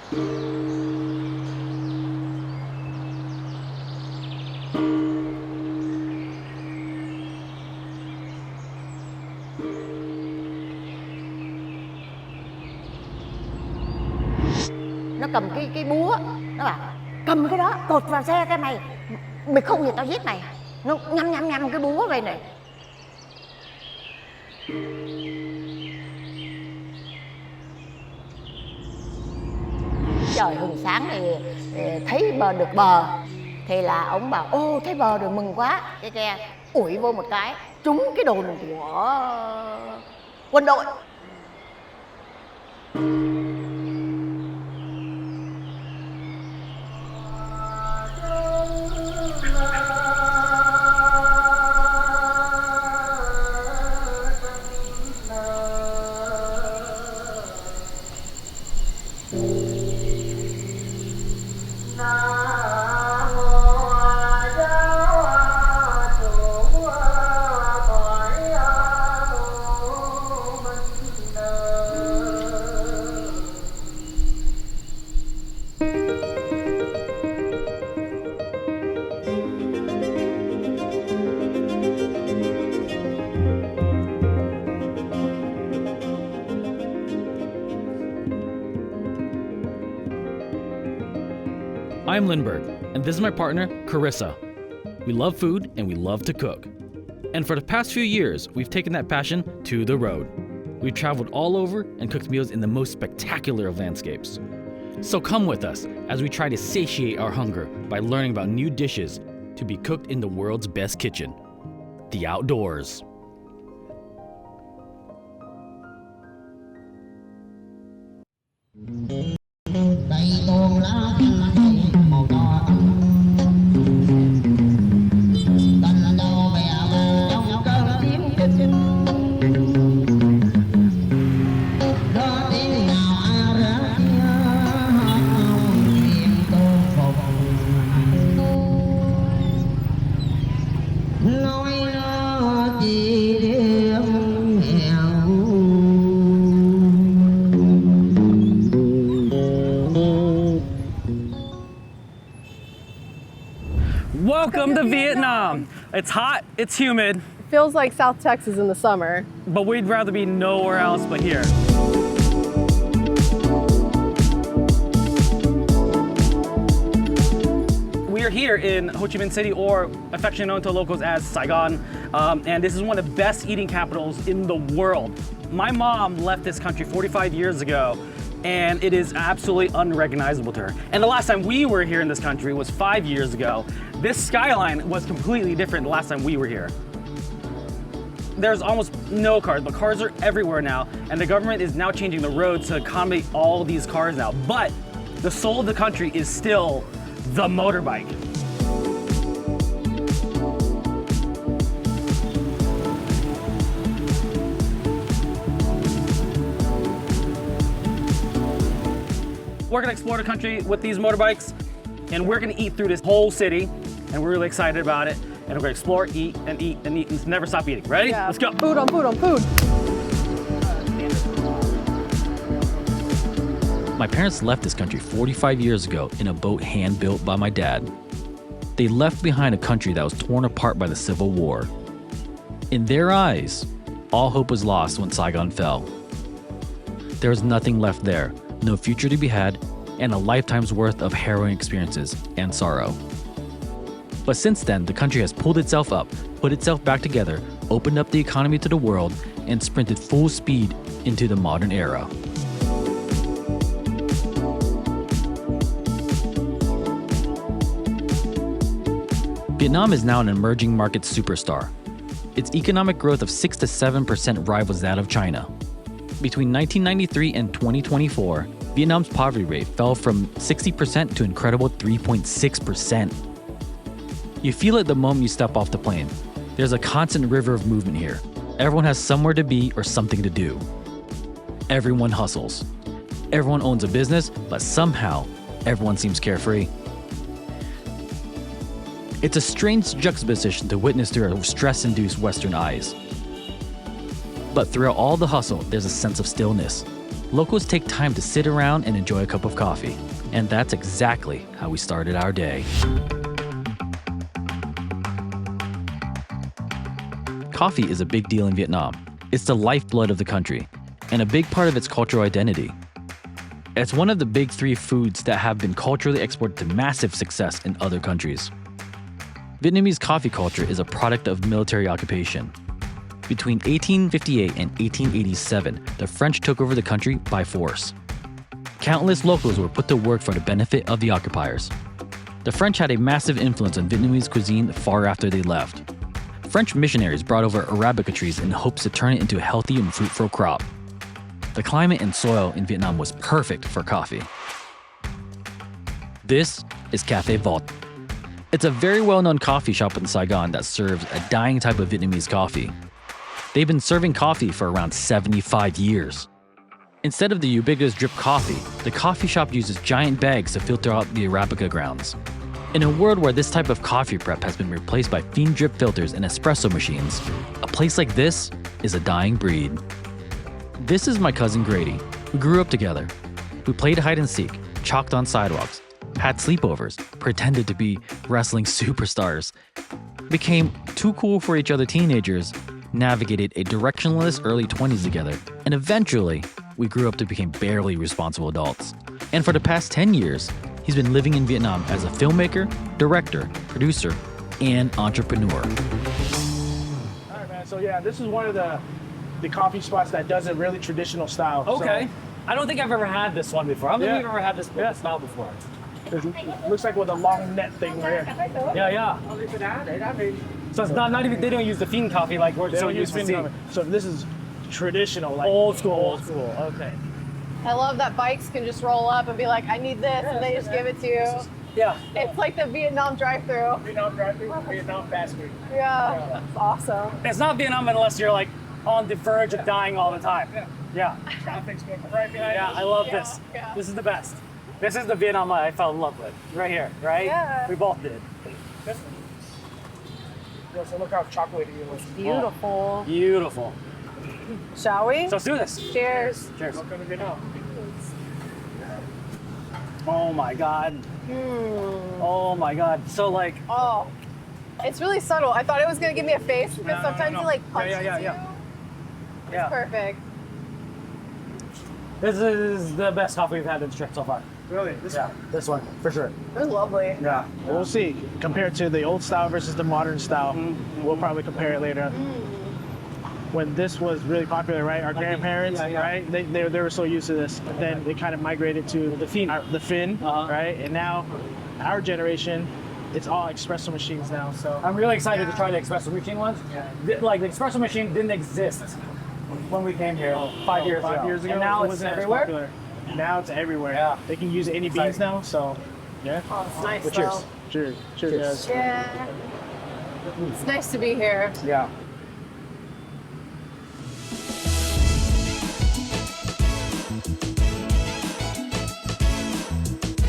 Nó cầm cái búa, nó bảo cầm cái đó cột vào xe cái mày không thì tao giết mày. Nó nhăm cái búa vậy này. Trời hừng sáng thì thấy được bờ thì là ông bảo ô thấy bờ rồi mừng quá, cái ủi vô một cái trúng cái đồn của quân đội. I'm Linhbergh, and this is my partner, Karissa. We love food and we love to cook. And for the past few years, we've taken that passion to the road. We've traveled all over and cooked meals in the most spectacular of landscapes. So come with us as we try to satiate our hunger by learning about new dishes to be cooked in the world's best kitchen, the outdoors. Welcome to Vietnam. It's hot, it's humid, Feels like South Texas in the summer. but we'd rather be nowhere else but here. We are here in Ho Chi Minh City, or affectionately known to locals as Saigon, and this is one of the best eating capitals in the world. My mom left this country 45 years ago, and it is absolutely unrecognizable to her. And the last time we were here in this country was 5 years ago. This skyline was completely different the last time we were here. There's almost no cars, but cars are everywhere now, and the government is now changing the roads to accommodate all these cars now. But the soul of the country is still the motorbike. We're gonna explore the country with these motorbikes, and we're gonna eat through this whole city, and we're really excited about it. And we're gonna explore, eat, and eat, and eat, and never stop eating. Ready? Yeah. Let's go. Food on food on food. My parents left this country 45 years ago in a boat hand-built by my dad. They left behind a country that was torn apart by the Civil War. In their eyes, all hope was lost when Saigon fell. There was nothing left there, no future to be had, and a lifetime's worth of harrowing experiences and sorrow. But since then, the country has pulled itself up, put itself back together, opened up the economy to the world, and sprinted full speed into the modern era. Vietnam is now an emerging market superstar. Its economic growth of 6 to 7% rivals that of China. Between 1993 and 2024, Vietnam's poverty rate fell from 60% to incredible 3.6%. You feel it the moment you step off the plane. There's a constant river of movement here. Everyone has somewhere to be or something to do. Everyone hustles. Everyone owns a business, but somehow, everyone seems carefree. It's a strange juxtaposition to witness through our stress-induced Western eyes. But throughout all the hustle, there's a sense of stillness. locals take time to sit around and enjoy a cup of coffee. And that's exactly how we started our day. Coffee is a big deal in Vietnam. It's the lifeblood of the country, and a big part of its cultural identity. It's one of the big three foods that have been culturally exported to massive success in other countries. Vietnamese coffee culture is a product of military occupation. Between 1858 and 1887, the French took over the country by force. Countless locals were put to work for the benefit of the occupiers. The French had a massive influence on Vietnamese cuisine far after they left. French missionaries brought over Arabica trees in hopes to turn it into a healthy and fruitful crop. The climate and soil in Vietnam was perfect for coffee. This is Cafe Vault. It's a very well-known coffee shop in Saigon that serves a dying type of Vietnamese coffee. They've been serving coffee for around 75 years. Instead of the ubiquitous drip coffee, the coffee shop uses giant bags to filter out the Arabica grounds. In a world where this type of coffee prep has been replaced by fiend drip filters and espresso machines, a place like this is a dying breed. This is my cousin Grady. We grew up together. We played hide and seek, chalked on sidewalks, had sleepovers, pretended to be wrestling superstars, became too cool for each other teenagers, navigated a directionless early 20s together, and eventually, we grew up to become barely responsible adults. And for the past 10 years, he's been living in Vietnam as a filmmaker, director, producer, and entrepreneur. All right, man. So yeah, this is one of the coffee spots that does a really traditional style. Okay. I don't think I've ever had this one before. I don't think Yeah. we've ever had this style before. So it looks like with a long net thing right here. Yeah. So it's not even, they don't use the fiend coffee like we're They so don't use used to fin seeing. coffee. So this is traditional, like Old school. Okay. I love that bikes can just roll up and be like, I need this, and they just give it to you. Yeah. It's like the Vietnam drive-thru. Vietnam drive-thru, Vietnam fast food. Yeah, it's awesome. It's not Vietnam unless you're like on the verge of dying all the time. Yeah. Traffic's going right behind Yeah, us. I love this. Yeah. This is the best. This is the Vietnam I fell in love with. Right here, right? Yeah. We both did. Yeah, so look how chocolatey it looks. Beautiful. Beautiful. Shall we? So let's do this. Cheers. Cheers. Welcome to Vietnam. Oh my God. Oh my God. So like, Oh, it's really subtle. I thought it was gonna give me a face because sometimes no. it like punches Yeah. you. yeah. Perfect. This is the best coffee we've had in the trip so far. Really? Yeah, this one, for sure. It was lovely. Yeah. We'll see. Compared to the old style versus the modern style, we'll probably compare it later. When this was really popular, right? Our grandparents, yeah. right? They were so used to this. But then they kind of migrated to The fin. the fin, Uh-huh. right? And now, our generation, it's all espresso machines now. So I'm really excited to try the espresso machine ones. Like the espresso machine didn't exist when we came here 5 years ago. 5 years ago, And now it it's wasn't as everywhere. popular. Now it's everywhere. Yeah. They can use any beans now. So yeah. Oh, it's nice But though. cheers. Cheers. Guys. Yeah. It's nice to be here. Yeah.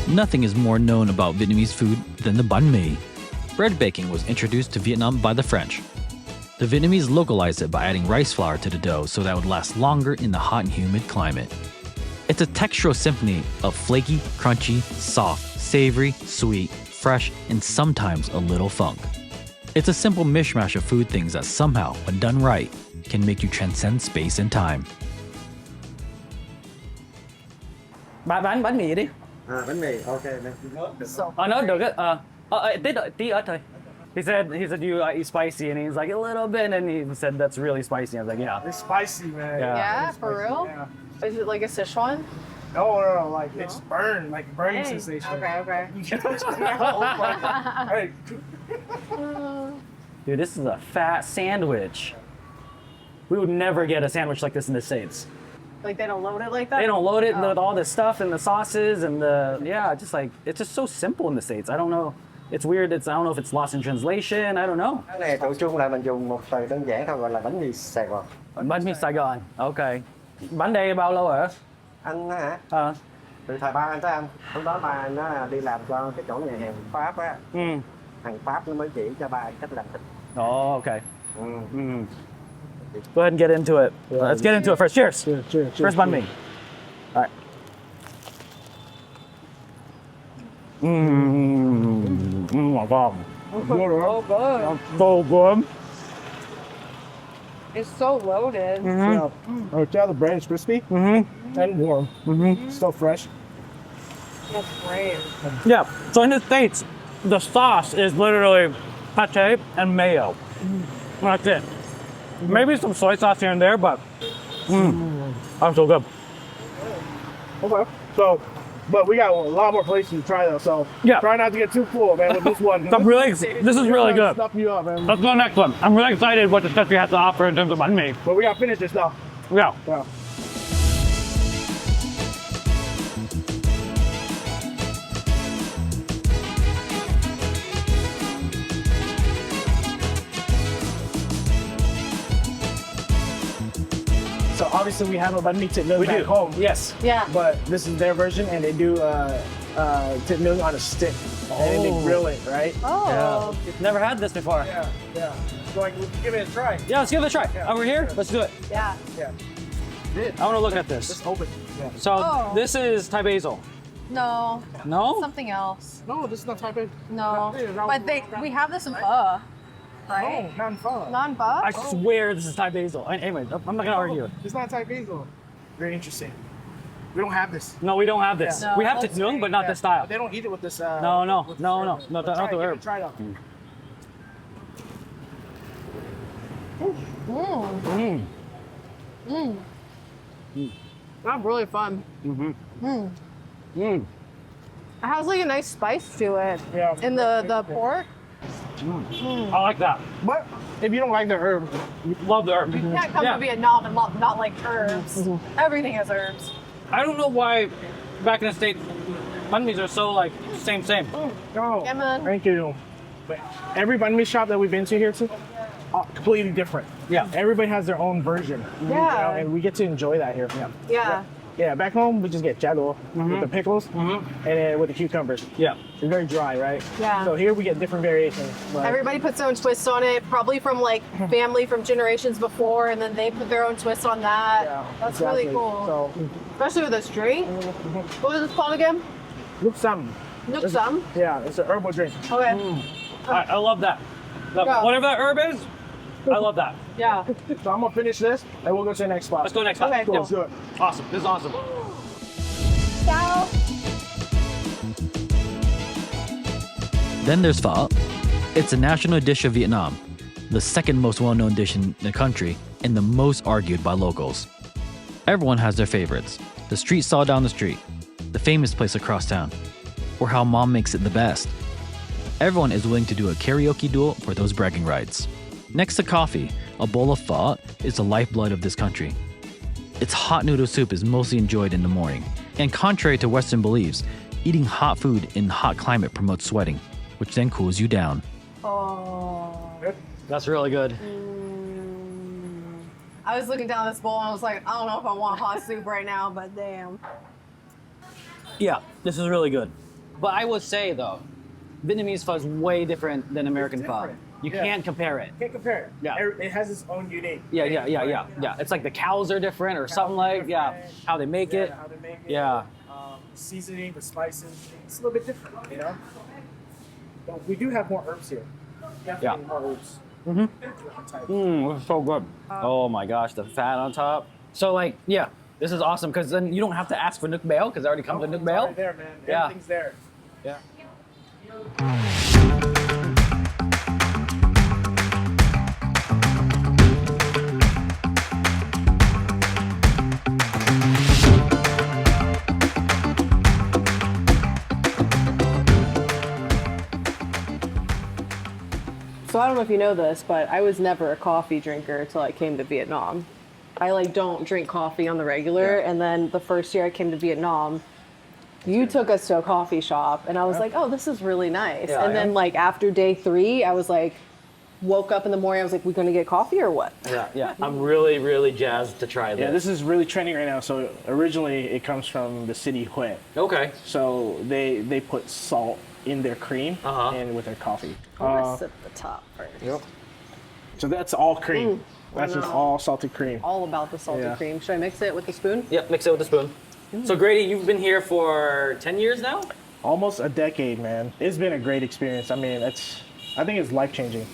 Nothing is more known about Vietnamese food than the banh mi. Bread baking was introduced to Vietnam by the French. The Vietnamese localized it by adding rice flour to the dough so that it would last longer in the hot and humid climate. It's a textural symphony of flaky, crunchy, soft, savory, sweet, fresh, and sometimes a little funk. It's a simple mishmash of food things that somehow, when done right, can make you transcend space and time. Bạn bán bánh mì đi. Bánh mì, ok. Nó được á. Tí ớt thôi. He said you eat spicy, and he's like a little bit, and he said that's really spicy. I was like, yeah. It's spicy, man. Yeah. Yeah, for real? Yeah. Is it like a Sichuan? No, like it's burn, like burning sensation. Okay. Hey. Dude, this is a fat sandwich. We would never get a sandwich like this in the States. Like they don't load it like that? They don't load it Oh. with all the stuff and the sauces and it's just so simple in the States. I don't know. It's weird. I don't know if it's lost in translation. I don't know. Cái này tụi chung là mình dùng một từ đơn giản thôi gọi là bánh mì Sài Gòn. Bánh mì Sài Gòn. Okay. Bánh đây bao lâu rồi? Anh á hả? Ờ. Từ thời ba anh tới anh. Hôm đó ba anh nó đi làm cho cái chỗ nhà hàng Pháp á. Thằng Pháp nó mới chỉ cho ba anh cách làm thịt. Oh, okay. Ừ. Go ahead and get into it. Let's get into it first. Cheers. Cheers. First banh mì. my God. So good. So good. It's so loaded. Yeah. Oh, yeah, the bread is crispy and warm. Still fresh. That's great. Yeah, so in the States, the sauce is literally pate and mayo. That's it. Maybe some soy sauce here and there, but I'm so good. Okay. So, but we got a lot more places to try though. So Yeah. try not to get too full, man, with this one. This is really good. Stuff you up, man. Let's go next one. I'm really excited what this country has to offer in terms of banh mi. But we gotta finish this now. Yeah. Yeah. So obviously we have a banh mi thịt nướng back home. Yes. Yeah. But this is their version, and they do thịt nướng on a stick, and then they grill it, right? Oh. Never had this before. Yeah. So like, let's give it a try. Yeah, let's give it a try. Over here, let's do it. Yeah. Yeah. I want to look at this. Just open. Yeah. So Oh. this is Thai basil. No. No? Something else. No, this is not Thai basil. No. But we have this in pho. Right? No, non-pho. Non-pho? I swear this is Thai basil. Anyway, I'm not gonna argue. It's not Thai basil. Very interesting. We don't have this. No, we don't have this. No. We have Thai nướng, but not this style. They don't eat it with this. No, with no, this no, but not the give it- herb. Try it out. That's really fun. It has like a nice spice to it. Yeah. In the pork. I like that. But if you don't like the herb, Love the herb. You can't come to Vietnam and not like herbs. Everything has herbs. I don't know why back in the States, banh mi's are so like same. oh, Yeah, man. thank you. But every banh mi shop that we've been to here too, completely different. Yeah. Everybody has their own version. Yeah. And we get to enjoy that here. Yeah. Yeah, back home we just get chalo with the pickles and then with the cucumbers. Yeah. It's very dry, right? Yeah. So here we get different variations. But Everybody puts their own twist on it, probably from like family from generations before, and then they put their own twist on that. yeah, That's exactly. really cool. So, Especially with this drink. What was this called again? look some. Nuk Sam. Yeah, it's an herbal drink. Okay. I love that. Yeah. Whatever that herb is, I love that. Yeah. So I'm gonna finish this and we'll go to the next spot. Let's go next. Okay, one. cool. Let's do it. Awesome. This is awesome. Ciao. Then there's pho. It's a national dish of Vietnam, the second most well-known dish in the country and the most argued by locals. Everyone has their favorites. The street stall down the street, the famous place across town, or how mom makes it the best. Everyone is willing to do a karaoke duel for those bragging rights. Next to coffee, a bowl of pho is the lifeblood of this country. Its hot noodle soup is mostly enjoyed in the morning, and contrary to Western beliefs, eating hot food in hot climate promotes sweating, which then cools you down. Oh. That's really good. I was looking down this bowl and I was like, I don't know if I want hot soup right now, but damn. Yeah, this is really good. But I would say though, Vietnamese pho is way different than American pho. different. You Yeah. can't compare it. Can't compare it. Yeah. It has its own unique. Yeah. It's like the cows are different or something like, how they make it. How they make it. Yeah. Seasoning, the spices, it's a little bit different, you know? But we do have more herbs here. Definitely more herbs. Different types. This is so good. Oh my gosh, the fat on top. So like, yeah, this is awesome because then you don't have to ask for Nuc Bail because it already comes with Nuc It's Bail. already there, man. Yeah. Everything's there. Yeah. So I don't know if you know this, but I was never a coffee drinker until I came to Vietnam. I like don't drink coffee on the regular, and then the first year I came to Vietnam, you took us to a coffee shop, and I was like, oh, this is really nice. Yeah, and then like after day 3, I was like, woke up in the morning, I was like, we gonna get coffee or what? Yeah. I'm really jazzed to try this. Yeah, this is really trending right now. So originally it comes from the city Hue. Okay. So they put salt in their cream and with their coffee. I'm gonna sip the top first. Yep. So that's all cream. That's just all salted cream. All about the salted Yeah. cream. Should I mix it with a spoon? Yep, mix it with a spoon. So Grady, you've been here for 10 years now? Almost a decade, man. It's been a great experience. I mean, I think it's life changing.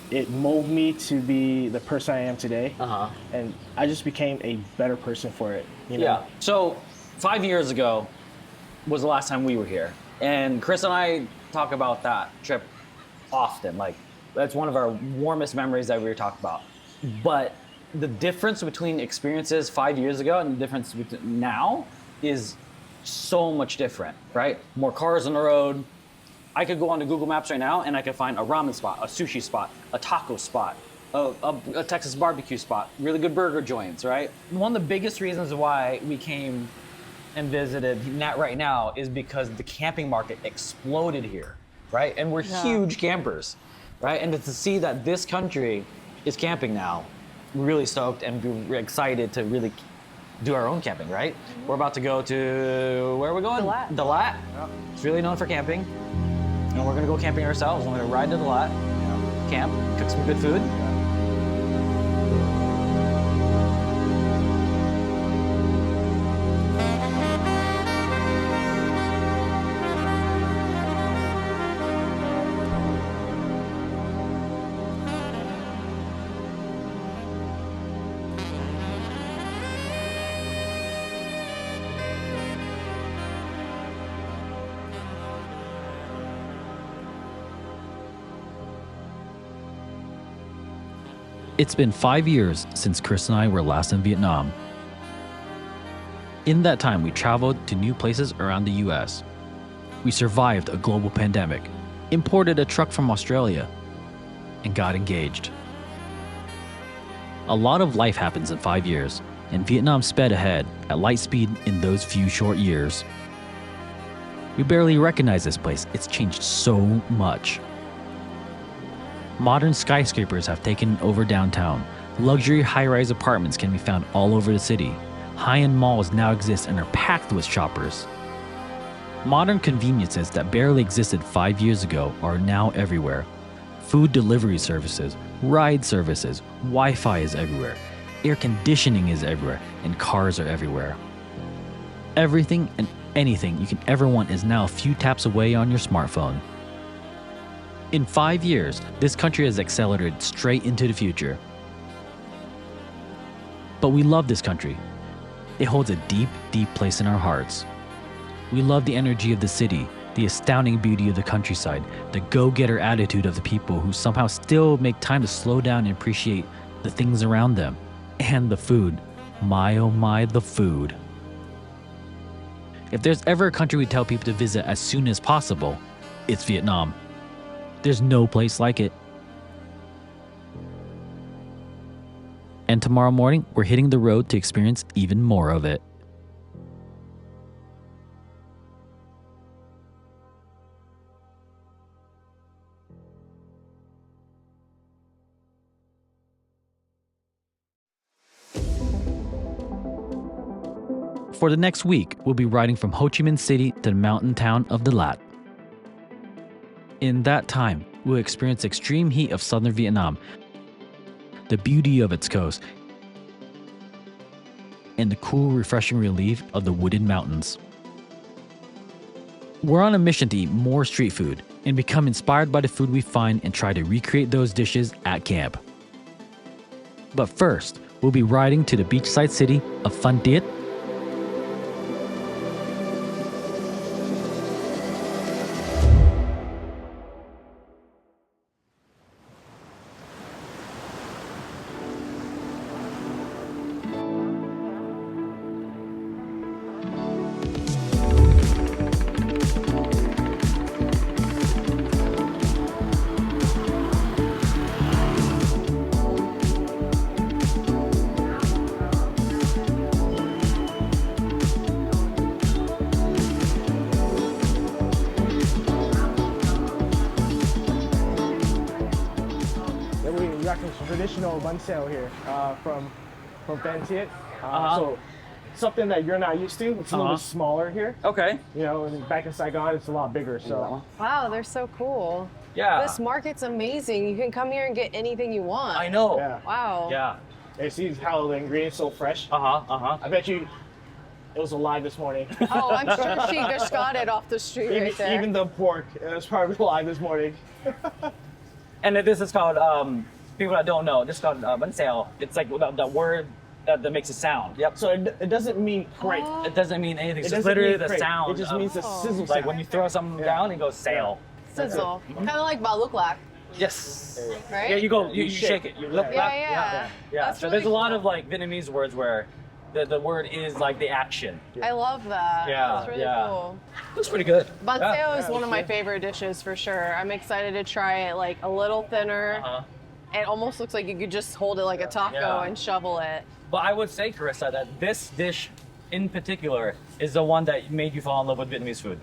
It molded me to be the person I am today, and I just became a better person for it. You know? Yeah. So 5 years ago was the last time we were here, and Chris and I talk about that trip often. Like, that's one of our warmest memories that we were talking about. But the difference between experiences 5 years ago and the difference between now is so much different, right? More cars on the road. I could go onto Google Maps right now and I could find a ramen spot, a sushi spot, a taco spot, a Texas barbecue spot, really good burger joints, right? One of the biggest reasons why we came and visited right now is because the camping market exploded here, right? And we're huge campers, right? And to see that this country is camping now, we're really stoked and we're excited to really do our own camping, right? We're about to go to, where are we going? Dalat. Dalat. It's really known for camping. And we're gonna go camping ourselves. We're gonna ride to Dalat, camp, cook some good food. It's been 5 years since Chris and I were last in Vietnam. In that time, we traveled to new places around the US. We survived a global pandemic, imported a truck from Australia, and got engaged. A lot of life happens in 5 years, and Vietnam sped ahead at light speed in those few short years. We barely recognize this place. It's changed so much. Modern skyscrapers have taken over downtown. Luxury high-rise apartments can be found all over the city. High-end malls now exist and are packed with shoppers. Modern conveniences that barely existed 5 years ago are now everywhere. Food delivery services, ride services, Wi-Fi is everywhere, air conditioning is everywhere, and cars are everywhere. Everything and anything you can ever want is now a few taps away on your smartphone. In 5 years, this country has accelerated straight into the future. But we love this country. It holds a deep, deep place in our hearts. We love the energy of the city, the astounding beauty of the countryside, the go-getter attitude of the people who somehow still make time to slow down and appreciate the things around them. And the food. My oh my, the food. If there's ever a country we tell people to visit as soon as possible, it's Vietnam. There's no place like it. And tomorrow morning, we're hitting the road to experience even more of it. For the next week, we'll be riding from Ho Chi Minh City to the mountain town of Dalat. In that time, we'll experience the extreme heat of southern Vietnam, the beauty of its coast, and the cool, refreshing relief of the wooded mountains. We're on a mission to eat more street food and become inspired by the food we find and try to recreate those dishes at camp. But first, we'll be riding to the beachside city of Phan Tiet. We got some traditional bun sale here from Phan Tiet. So something that you're not used to. It's a little bit smaller here. Okay. You know, and back in Saigon, it's a lot bigger. So Wow, they're so cool. Yeah. This market's amazing. You can come here and get anything you want. I know. yeah, Wow. Yeah. and see how the ingredients so fresh. Uh-huh. I bet you it was alive this morning. Oh, I'm sure she just got it off the street right there. Even the pork, it was probably alive this morning. And this is called, people that don't know, this is called bánh xèo. It's like the word that makes a sound. Yep. So it doesn't mean crepe. It doesn't mean anything. It's It just doesn't literally mean the crepe. sound. It just of- means the sizzle like sound. when you throw something down, it goes sail. Sizzle. Kind of like baluklak, Yes. right? Yeah, you shake it. You look Yeah, up. yeah. Yeah. That's So really there's a lot cool. of like Vietnamese words where the word is like the action. I love that. Yeah, That's really yeah. cool. Looks pretty good. Bánh Yeah. xèo is one of my favorite dishes for sure. I'm excited to try it like a little thinner. Uh-huh. It almost looks like you could just hold it like a taco Yeah. and shovel it. But I would say, Karissa, that this dish in particular is the one that made you fall in love with Vietnamese food,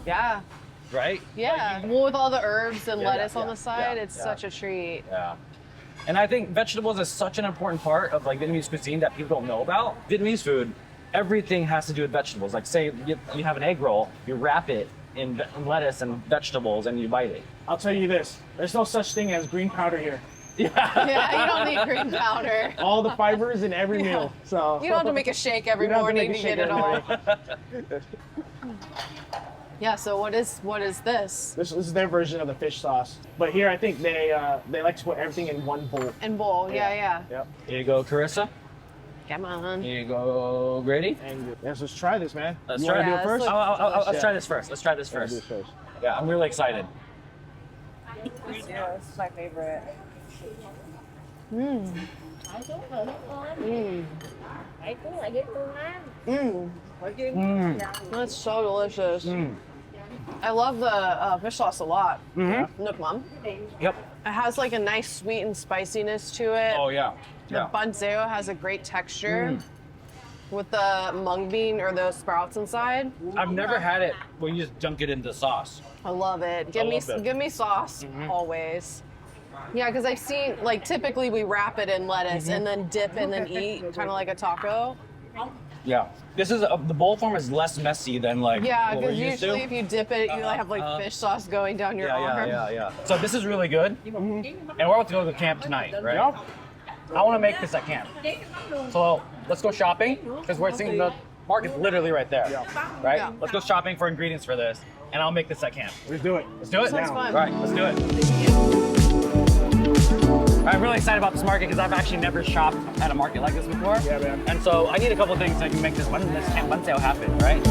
Yeah. right? Yeah. Well, with all the herbs and Yeah, lettuce yeah, on the side, yeah, it's yeah. such a treat. Yeah. And I think vegetables is such an important part of like Vietnamese cuisine that people don't know about. Vietnamese food, everything has to do with vegetables. Like say you have an egg roll, you wrap it in lettuce and vegetables and you bite it. I'll tell you this, there's no such thing as green powder here. Yeah, you don't need green powder. All the fibers in every meal. So You don't have to make a shake every You don't have to morning make to a shake get it all. every Yeah, so what is this? This is their version of the fish sauce. But here I think they like to put everything in one bowl. And bowl, yeah. Yep. Here you go, Karissa. Come on. Here you go, Grady. And yes, let's try this, man. Let's You try wanna it. do Yeah, it first? let's Let's Yeah. try this first. Let's try this Yeah, do first. it first. Yeah, I'm really excited. Yeah, this is my favorite. That's so delicious. I love the fish sauce a lot. Nook Mum. Yep. It has like a nice sweet and spiciness to it. Oh yeah. The bánh xèo has a great texture with the mung bean or the sprouts inside. I've never had it where you just dunk it into sauce. I love it. Give me sauce always. Yeah, because I've seen like typically we wrap it in lettuce and then dip and then eat, kind of like a taco. Yeah. This is the bowl form is less messy than like Yeah, what we're because used usually to. if you dip it, you have like fish sauce going down your arm. Yeah. So this is really good. And we're about to go to camp tonight, right? Yep. I want to make this at camp. So let's go shopping because we're seeing the market's literally right there, right? Yeah. Let's go shopping for ingredients for this, and I'll make this at camp. Let's do it. Let's do it. Sounds fun. All right, let's do it. I'm really excited about this market because I've actually never shopped at a market like this before. Yeah, man. And so I need a couple things that can make this camp bánh xèo happen, right?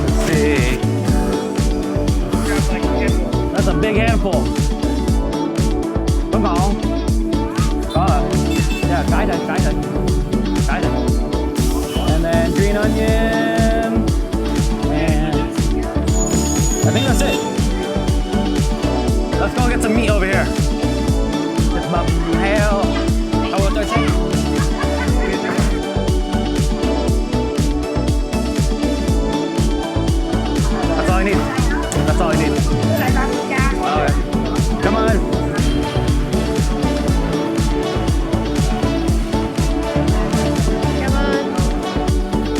Let's see. That's a big handful. Come on. Yeah, cái này. And then green onion. And I think that's it. Let's go get some meat over here. It's about hell. How about I say? That's all I need. That's all I need. All right. Come on. Come on.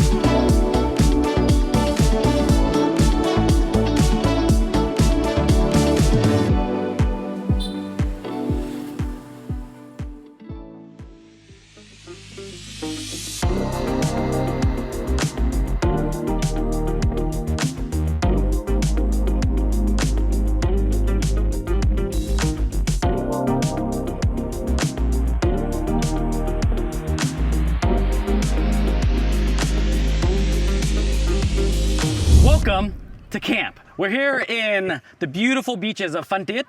Welcome to camp. We're here in the beautiful beaches of Phan Tiet,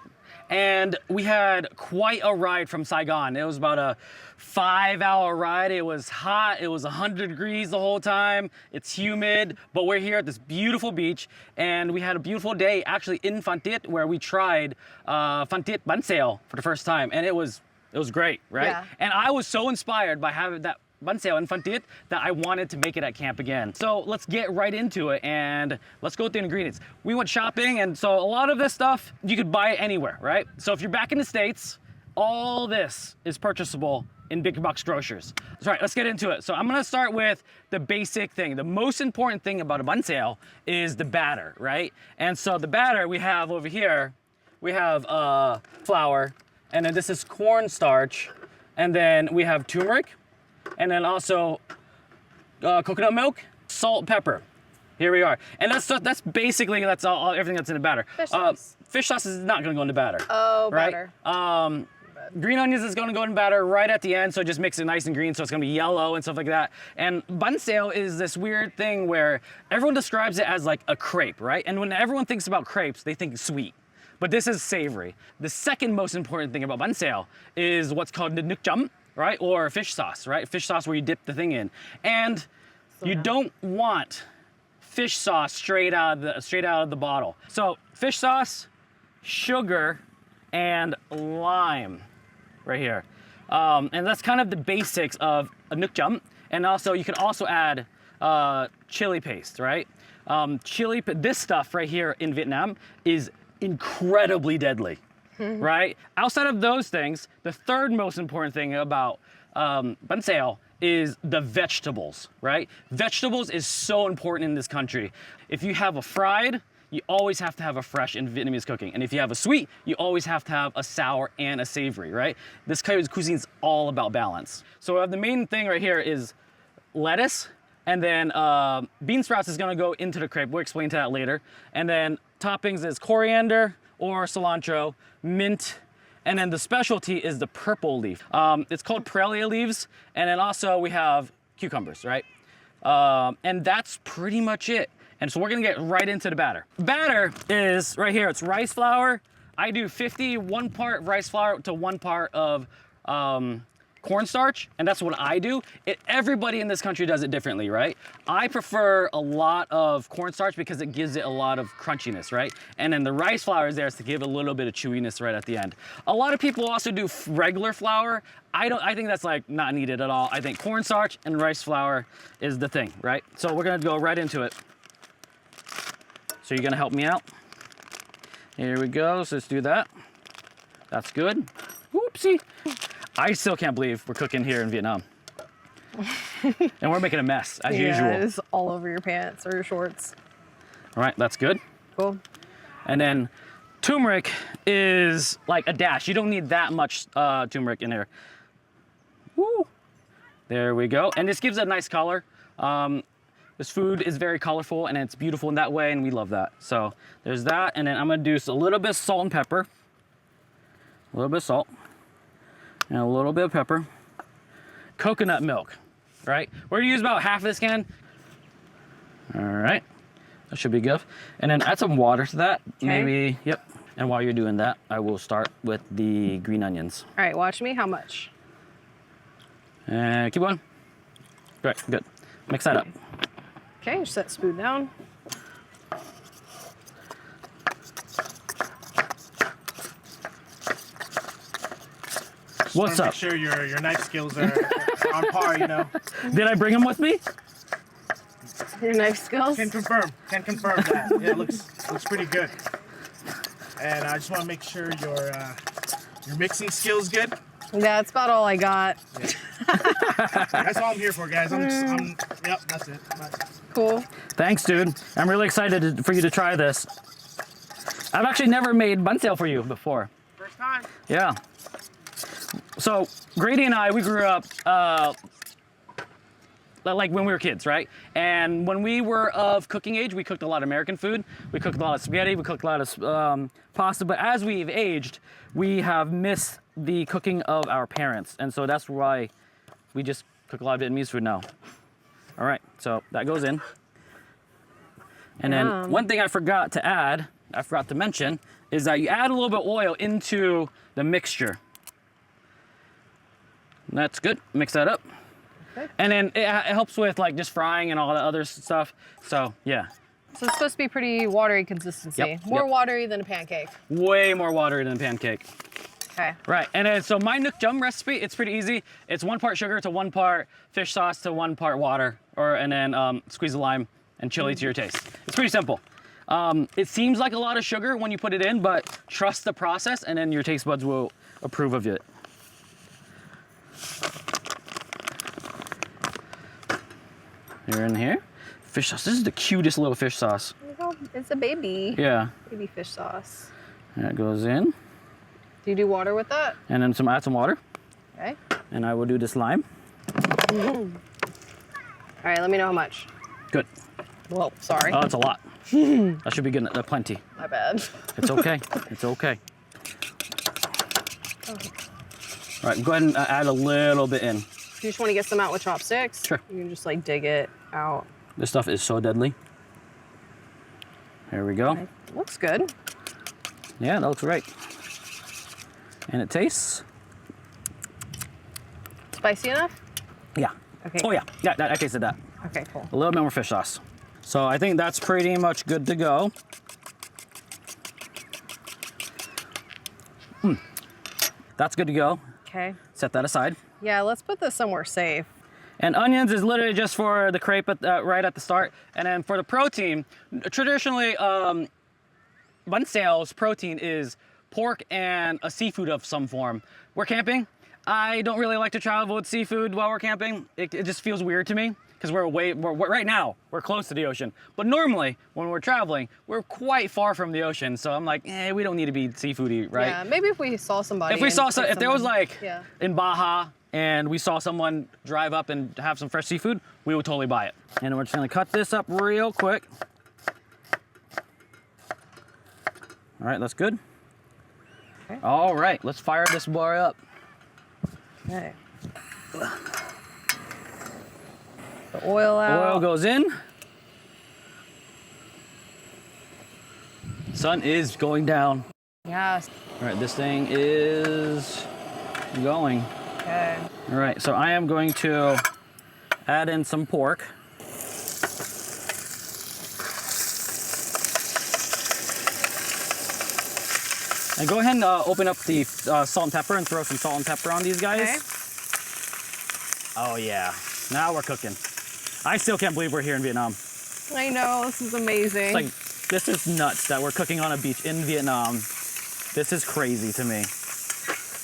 and we had quite a ride from Saigon. It was about a 5-hour ride. It was hot. It was 100 degrees the whole time. It's humid, but we're here at this beautiful beach, and we had a beautiful day actually in Phan Tiet where we tried Phan Tiet bánh xèo for the first time, and it was great, right? Yeah. And I was so inspired by having that bánh xèo in Phan Tiet that I wanted to make it at camp again. So let's get right into it and let's go with the ingredients. We went shopping, and so a lot of this stuff you could buy anywhere, right? So if you're back in the States, all this is purchasable in big box grocers. That's right, let's get into it. So I'm gonna start with the basic thing. The most important thing about a bánh xèo is the batter, right? And so the batter we have over here, we have flour, and then this is cornstarch, and then we have turmeric, and then also coconut milk, salt, pepper. Here we are. And that's basically, that's all everything that's in the batter. Fish sauce. Fish sauce is not gonna go in the batter. Oh, right? batter. Green onions is gonna go in batter right at the end, so it just makes it nice and green, so it's gonna be yellow and stuff like that. And bun sale is this weird thing where everyone describes it as like a crepe, right? And when everyone thinks about crepes, they think sweet. But this is savory. The second most important thing about bun sale is what's called the nuk chum, right? Or fish sauce, right? Fish sauce where you dip the thing in. And you don't want fish sauce straight out of the bottle. So fish sauce, sugar, and lime right here. And that's kind of the basics of a nuk chum. And also you can also add chili paste, right? This stuff right here in Vietnam is incredibly deadly, right? Outside of those things, the third most important thing about bun sale is the vegetables, right? Vegetables is so important in this country. If you have a fried, you always have to have a fresh in Vietnamese cooking. And if you have a sweet, you always have to have a sour and a savory, right? This kind of cuisine is all about balance. So the main thing right here is lettuce, and then bean sprouts is gonna go into the crepe. We'll explain to that later. And then toppings is coriander or cilantro, mint, and then the specialty is the purple leaf. It's called Parelia leaves, and then also we have cucumbers, right? And that's pretty much it. And so we're gonna get right into the batter. Batter is right here, it's rice flour. I do 1 part rice flour to 1 part of cornstarch, and that's what I do. Everybody in this country does it differently, right? I prefer a lot of cornstarch because it gives it a lot of crunchiness, right? And then the rice flour is there to give a little bit of chewiness right at the end. A lot of people also do regular flour. I think that's like not needed at all. I think cornstarch and rice flour is the thing, right? So we're gonna go right into it. So you're gonna help me out? Here we go, so let's do that. That's good. Whoopsie. I still can't believe we're cooking here in Vietnam. And we're making a mess, as usual. Yeah, it's all over your pants or your shorts. All right, that's good. Cool. And then turmeric is like a dash. You don't need that much turmeric in here. Woo! There we go. And this gives it a nice color. This food is very colorful and it's beautiful in that way, and we love that. So there's that, and then I'm gonna do a little bit of salt and pepper. A little bit of salt. And a little bit of pepper. Coconut milk, right? We're gonna use about half of this can. All right, that should be good. And then add some water to that, maybe, yep. And while you're doing that, I will start with the green onions. All right, watch me, how much? And keep going. Great, good. Mix that up. Okay, just set spoon down. What's up? Make sure your knife skills are on par, you know. Did I bring them with me? Your knife skills? Can confirm that. Yeah, it looks pretty good. And I just want to make sure your mixing skills good. Yeah, that's about all I got. Yeah. That's all I'm here for, guys. Yep, that's it. Cool. Thanks, dude. I'm really excited for you to try this. I've actually never made bun sale for you before. First time. Yeah. So Grady and I, we grew up like when we were kids, right? And when we were of cooking age, we cooked a lot of American food. We cooked a lot of spaghetti. We cooked a lot of pasta. But as we've aged, we have missed the cooking of our parents. And so that's why we just cook a lot of Vietnamese food now. All right, so that goes in. And then one thing I forgot to mention, is that you add a little bit of oil into the mixture. That's good. Mix that up. Okay. And then it helps with like just frying and all the other stuff. So yeah. So it's supposed to be pretty watery consistency. Yep, More watery than a pancake. Way more watery than a pancake. Okay. Right, and then so my nuk chum recipe, it's pretty easy. It's 1 part sugar to 1 part fish sauce to 1 part water, and then squeeze a lime and chili to your taste. It's pretty simple. It seems like a lot of sugar when you put it in, but trust the process and then your taste buds will approve of it. Here and here. Fish sauce. This is the cutest little fish sauce. Oh, it's a baby. Yeah. Baby fish sauce. That goes in. Do you do water with that? And then add some water. Okay. And I will do this lime. All right, let me know how much. Good. Well, sorry. Oh, that's a lot. That should be good. Plenty. My bad. It's okay. It's okay. All right, go ahead and add a little bit in. You just want to get some out with chopsticks? Sure. You can just like dig it out. This stuff is so deadly. There we go. Okay. Looks good. Yeah, that looks right. And it tastes? Spicy enough? Yeah. Okay. Oh yeah, yeah, I tasted that. Okay, cool. A little bit more fish sauce. So I think that's pretty much good to go. That's good to go. Okay. Set that aside. Yeah, let's put this somewhere safe. And onions is literally just for the crepe right at the start. And then for the protein, traditionally, bun sales protein is pork and a seafood of some form. We're camping. I don't really like to travel with seafood while we're camping. It just feels weird to me because right now, we're close to the ocean. But normally, when we're traveling, we're quite far from the ocean. So I'm like, we don't need to be seafoody, right? Yeah, maybe if we saw somebody. If we saw if there was like yeah. in Baja and we saw someone drive up and have some fresh seafood, we would totally buy it. And we're just gonna cut this up real quick. All right, that's good. Okay. All right, let's fire this boy up. Okay. The oil out. Oil goes in. Sun is going down. Yes. All right, this thing is going. Okay. All right, so I am going to add in some pork. And go ahead and open up the salt and pepper and throw some salt and pepper on these guys. Okay. Oh yeah, now we're cooking. I still can't believe we're here in Vietnam. I know, this is amazing. It's like, this is nuts that we're cooking on a beach in Vietnam. This is crazy to me.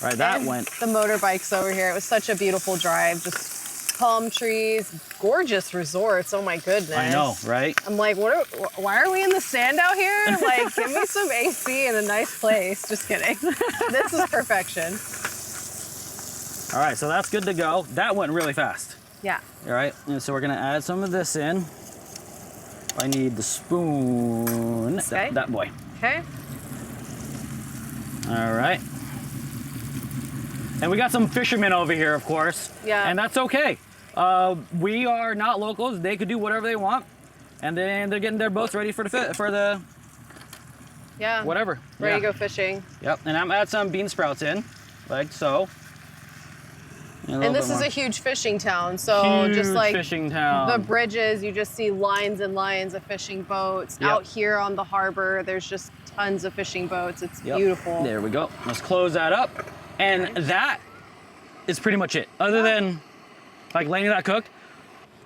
All right, that And went. the motorbikes over here. It was such a beautiful drive. Just palm trees, gorgeous resorts. Oh my goodness. I know, right? I'm like, why are we in the sand out here? Like, give me some AC in a nice place. Just kidding. This is perfection. All right, so that's good to go. That went really fast. Yeah. All right, and so we're gonna add some of this in. I need the spoon. Okay. That boy. Okay. All right. And we got some fishermen over here, of course. Yeah. And that's okay. We are not locals. They could do whatever they want. And then they're getting their boats ready for the Yeah. whatever. Ready Yeah. to go fishing. Yep, and I'm add some bean sprouts in, like so. And this is a huge fishing town, so huge just like fishing town. the bridges, you just see lines and lines of fishing boats. Yep. Out here on the harbor, there's just tons of fishing boats. It's Yep. beautiful. There we go. Let's close that up. And that is pretty much it. Other than like letting that cook.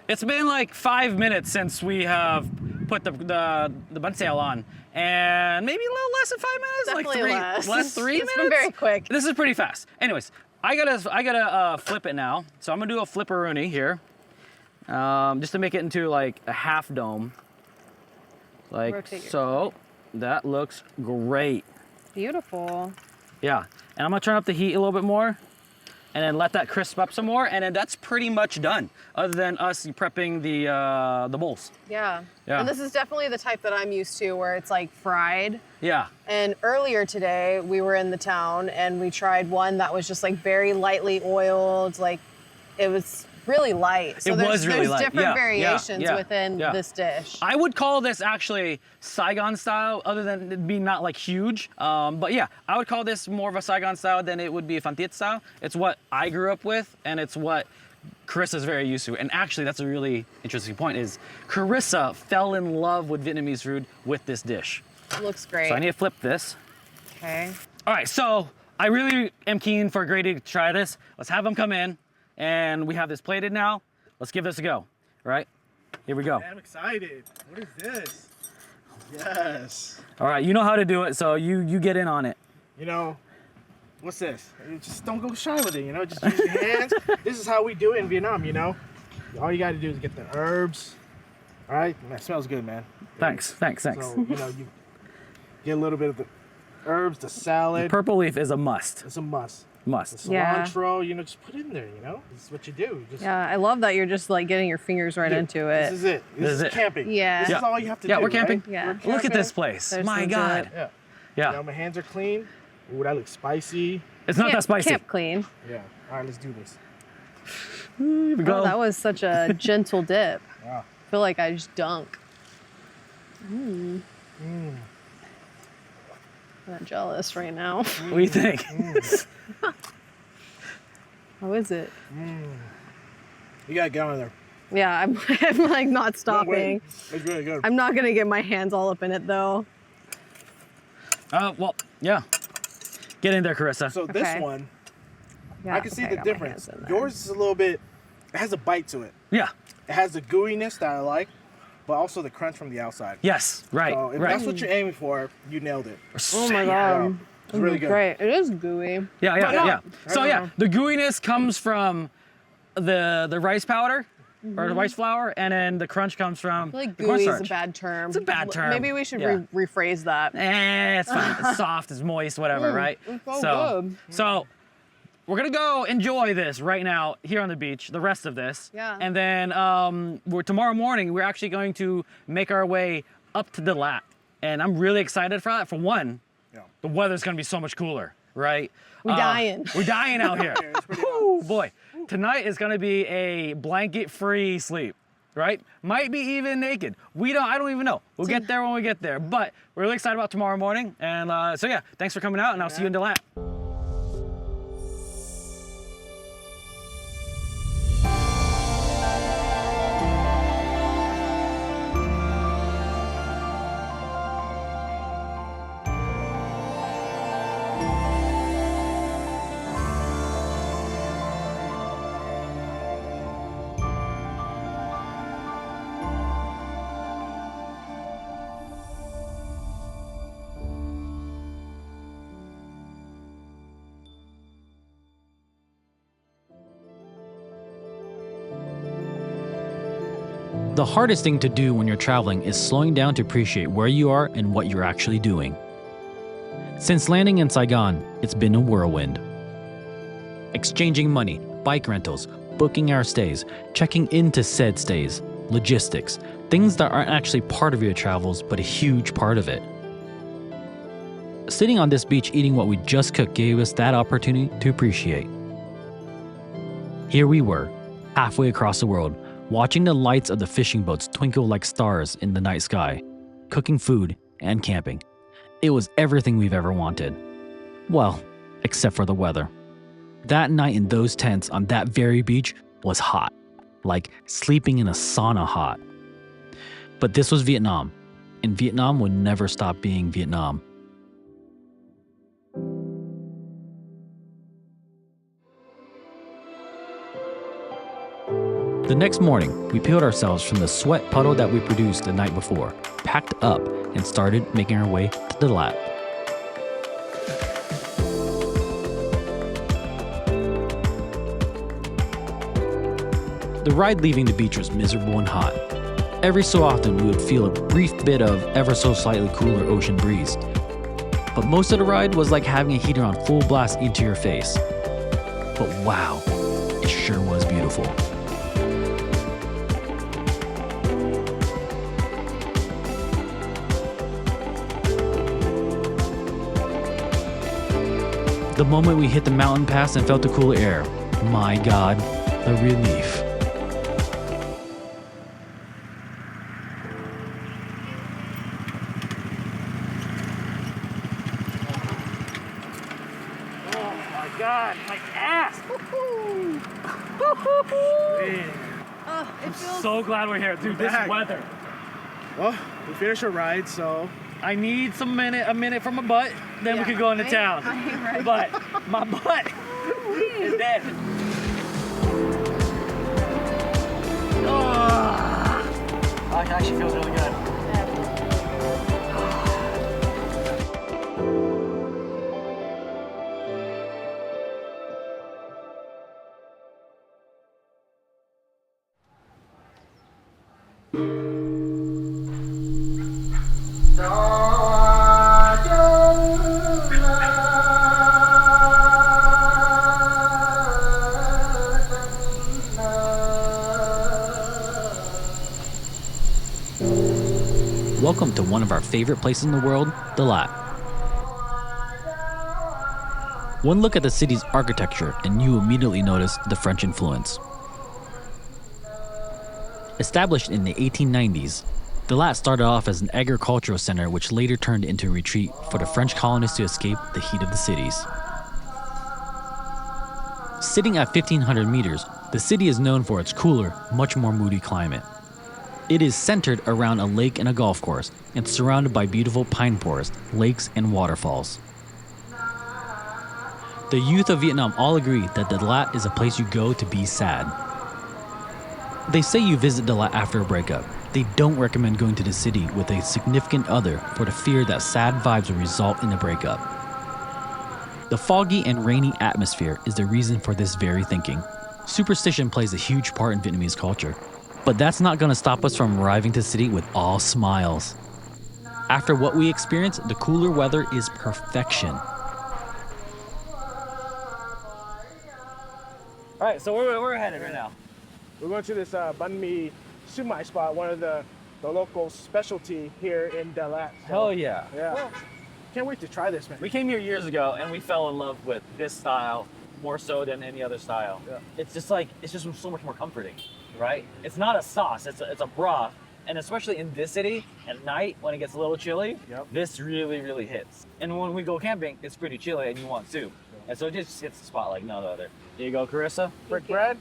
It's been like 5 minutes since we have put the bun sail on. And maybe a little less than 5 minutes? Definitely like less. 3 minutes? It's been very quick. This is pretty fast. Anyways, I gotta flip it now. So I'm gonna do a flipperoonie here. Just to make it into like a half dome. Like Rotate your so. That looks great. Beautiful. Yeah, and I'm gonna turn up the heat a little bit more and then let that crisp up some more, and then that's pretty much done, other than us prepping the bowls. Yeah. Yeah. And this is definitely the type that I'm used to, where it's like fried. Yeah, And earlier today, we were in the town and we tried one that was just like very lightly oiled. Like it was really light. So It there's, was really there's light. different Yeah, variations yeah, within yeah. this dish. I would call this actually Saigon style, other than it being not like huge. But yeah, I would call this more of a Saigon style than it would be a Phan Tiet style. It's what I grew up with, and it's what Karissa's very used to. And actually, that's a really interesting point, is Karissa fell in love with Vietnamese food with this dish. It looks great. So I need to flip this. Okay. All right, so I really am keen for Grady to try this. Let's have him come in, and we have this plated now. Let's give this a go, all right? Here we go. I'm excited. What is this? Yes. All right, you know how to do it, so you get in on it. You know, what's this? You just don't go shy with it, you know? Just use your hands. This is how we do it in Vietnam, you know? All you gotta do is get the herbs. All right? That smells good, man. Thanks. So, you know, you get a little bit of the herbs, the salad. Purple leaf is a must. It's a must. Must. Yeah. Cilantro, you know, just put it in there, you know? This is what you do. Just, Yeah, I love that you're just like getting your fingers right dude, into it. This is it. This is it. camping. Yeah. This Yeah. is all you have to do. Yeah, we're camping. Right? Yeah. We're Look at this camping. place. There's My some God. good- Yeah. Yeah. Now my hands are clean. Ooh, that looks spicy. It's not that spicy. Camp clean. Yeah. All right, let's do this. Here we go. Oh, that was such a gentle dip. Wow. I feel like I just dunk. I'm not jealous right now. What do you think? How is it? You gotta get on there. Yeah, I'm like not Don't stopping. wait. It's really good. I'm not gonna get my hands all up in it though. Well, yeah. Get in there, Karissa. So this Okay. one, Yeah, I can see okay, the got my difference. hands in there. Yours is a little bit, it has a bite to it. Yeah. It has the gooiness that I like, but also the crunch from the outside. Yes. Right. So if right. that's what you're aiming for, you nailed it. Oh my Yeah. god. It's really good. Great. It is gooey. Yeah, yeah, no. yeah. So I yeah, know. the gooiness comes from the rice powder or the rice flour, and then the crunch comes from I feel like the gooey is a cornstarch. bad term. It's a bad term. Maybe we should Yeah. rephrase that. It's fine. It's soft, it's moist, whatever, right? it's so good. So we're gonna go enjoy this right now here on the beach, the rest of this. Yeah. And then tomorrow morning we're actually going to make our way up to Dalat, and I'm really excited for that. For one, Yeah. the weather's gonna be so much cooler, right? We're dying. We're dying out here. Woo, boy, tonight is gonna be a blanket-free sleep, right? Might be even naked. I don't even know. We'll get there when we get there. But we're really excited about tomorrow morning. And so yeah, thanks for coming out, and I'll see you in Dalat. The hardest thing to do when you're traveling is slowing down to appreciate where you are and what you're actually doing. Since landing in Saigon, it's been a whirlwind. Exchanging money, bike rentals, booking our stays, checking into said stays, logistics, things that aren't actually part of your travels but a huge part of it. Sitting on this beach eating what we just cooked gave us that opportunity to appreciate. Here we were, halfway across the world, watching the lights of the fishing boats twinkle like stars in the night sky, cooking food and camping. It was everything we've ever wanted. Well, except for the weather. That night in those tents on that very beach was hot, like sleeping in a sauna hot. But this was Vietnam, and Vietnam would never stop being Vietnam. The next morning, we peeled ourselves from the sweat puddle that we produced the night before, packed up, and started making our way to Dalat. The ride leaving the beach was miserable and hot. Every so often, we would feel a brief bit of ever so slightly cooler ocean breeze. But most of the ride was like having a heater on full blast into your face. But wow, it sure was beautiful. The moment we hit the mountain pass and felt the cool air, my God, the relief. Oh my God, my ass! It feels So glad we're here, dude. This Back. weather. Well, we finished our ride, so I need a minute from my butt, then we Yeah, could go into right? town. Right. But my butt is dead. Oh, it actually feels really good. Welcome to one of our favorite places in the world, Dalat. One look at the city's architecture and you immediately notice the French influence. Established in the 1890s, Dalat started off as an agricultural center which later turned into a retreat for the French colonists to escape the heat of the cities. Sitting at 1,500 meters, the city is known for its cooler, much more moody climate. It is centered around a lake and a golf course, and surrounded by beautiful pine forests, lakes, and waterfalls. The youth of Vietnam all agree that Dalat is a place you go to be sad. They say you visit Dalat after a breakup. They don't recommend going to the city with a significant other for the fear that sad vibes will result in a breakup. The foggy and rainy atmosphere is the reason for this very thinking. Superstition plays a huge part in Vietnamese culture. But that's not going to stop us from arriving to the city with all smiles. After what we experienced, the cooler weather is perfection. All right, so where we're headed right now? We're going to this banh mi sumai spot, one of the local specialty here in Dalat. So, Hell yeah. Yeah. Can't wait to try this, man. We came here years ago and we fell in love with this style more so than any other style. Yeah. It's just so much more comforting, right? It's not a sauce, it's a broth. And especially in this city, at night when it gets a little chilly, this really, really hits. And when we go camping, it's pretty chilly and you want soup. And so it just hits the spot like no other. Here you go, Karissa. Brick bread.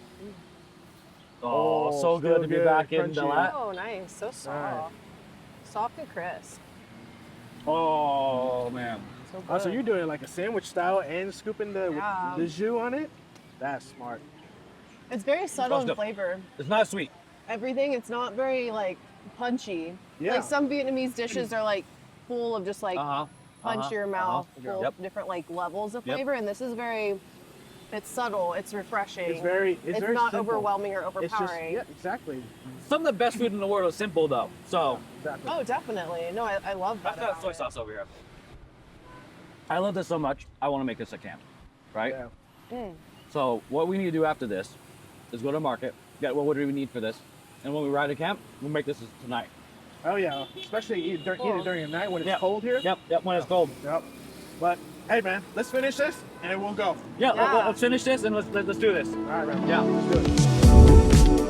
Oh, so good to be good, back in crunchy. Dalat. Oh, nice. So soft. Soft and crisp. Oh, man. So good. Oh, so you're doing like a sandwich style and scooping the jus on it? That's smart. It's very subtle in Smells good. flavor. It's not sweet. Everything, it's not very like punchy. Yeah. Like some Vietnamese dishes are like full of just like punch your mouth, full Yep. of different like levels of Yep. flavor, and this is very, it's subtle, it's refreshing. It's very not simple. overwhelming or It's just, overpowering. yeah, exactly. Some of the best food in the world is simple though. So Exactly. Oh, definitely. No, I love that. I've got soy sauce over here. I love this so much, I want to make this a camp, right? Yeah. So what we need to do after this is go to market, get what do we need for this, and when we ride to camp, we'll make this tonight. Oh yeah, especially either during the night when it's Yep. cold here. Yep, when it's cold. Yep. But hey man, let's finish this and we'll go. Yeah, Yeah. let's finish this and let's do this. All right, man. Yeah. Let's do it.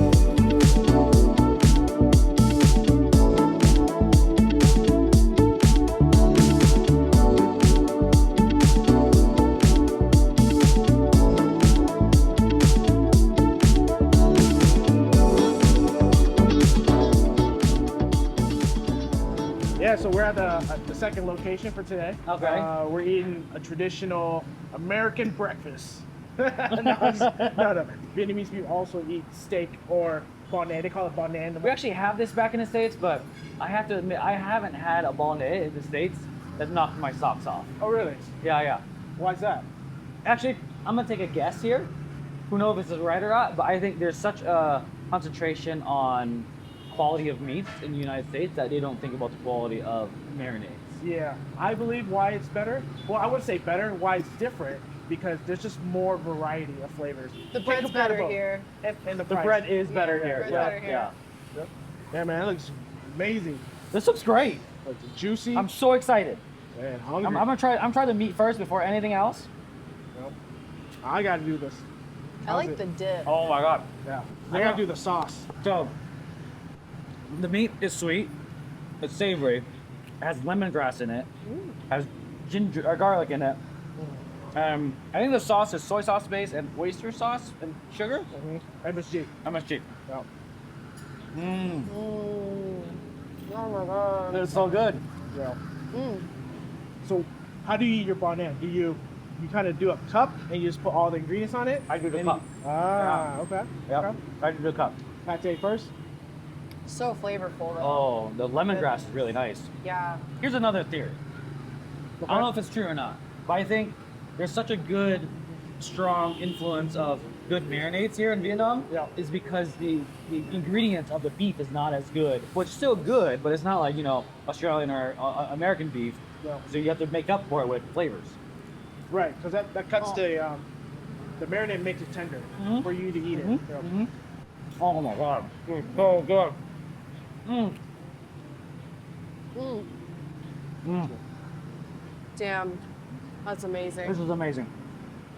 Yeah, so we're at the second location for today. Okay. We're eating a traditional American breakfast. no. Vietnamese people also eat steak or bon They call it bon We actually have this back in the States, but I have to admit, I haven't had a bolognese in the States that knocked my socks off. Oh, really? Yeah. Why's that? Actually, I'm gonna take a guess here. Who knows if this is right or not, but I think there's such a concentration on quality of meats in the United States that they don't think about the quality of marinades. Yeah, I believe why it's better. Well, I wouldn't say better. Why it's different because there's just more variety of flavors. The Can't bread's compare better both. here. And the The price. bread is better the here. bread's Yeah, better here. yeah. Yeah, man, it looks amazing. This looks great. It's juicy. I'm so excited. Man, hungry. I'm gonna try. I'm trying the meat first before anything else. Yep. I gotta do this. I like the dip. Oh my god. Yeah, I gotta do the sauce. So the meat is sweet. It's savory. It has lemongrass in it. Has ginger or garlic in it. I think the sauce is soy sauce based and oyster sauce and sugar. MSG. MSG. Yeah. Oh my god. It's so good. Yeah. So, how do you eat your bon Do you kind of do a cup and you just put all the ingredients on it? I do the And- cup. Okay. Yep. Okay. I do the cup. Pate first. So flavorful though. Oh, the lemongrass is really nice. Yeah. Here's another theory. I don't know if it's true or not, but I think there's such a good, strong influence of good marinades here in Vietnam. Yeah. Is because the ingredients of the beef is not as good. Well, it's still good, but it's not like, Australian or American beef. Yeah. So you have to make up for it with flavors. Right, because that cuts the marinade makes it tender for you to eat it. Yeah. Oh my god, it's so good. Damn, that's amazing. This is amazing.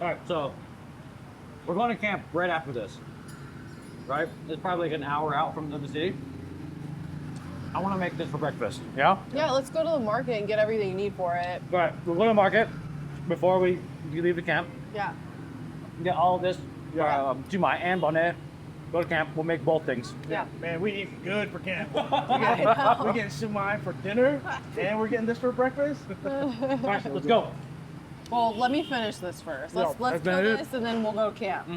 All right, so we're going to camp right after this, right? It's probably like an hour out from the city. I want to make this for breakfast. Yeah? Yeah, let's go to the market and get everything you need for it. All right, we'll go to the market before we leave the camp. Yeah. Get all of this, Chumai and Bonnet. Go to camp, we'll make both things. Yeah. Man, we eat good for camp. I know. We're getting shumai for dinner, and we're getting this for breakfast. All right, let's go. Well, let me finish this first. Let's that's do it. this and then we'll go camp.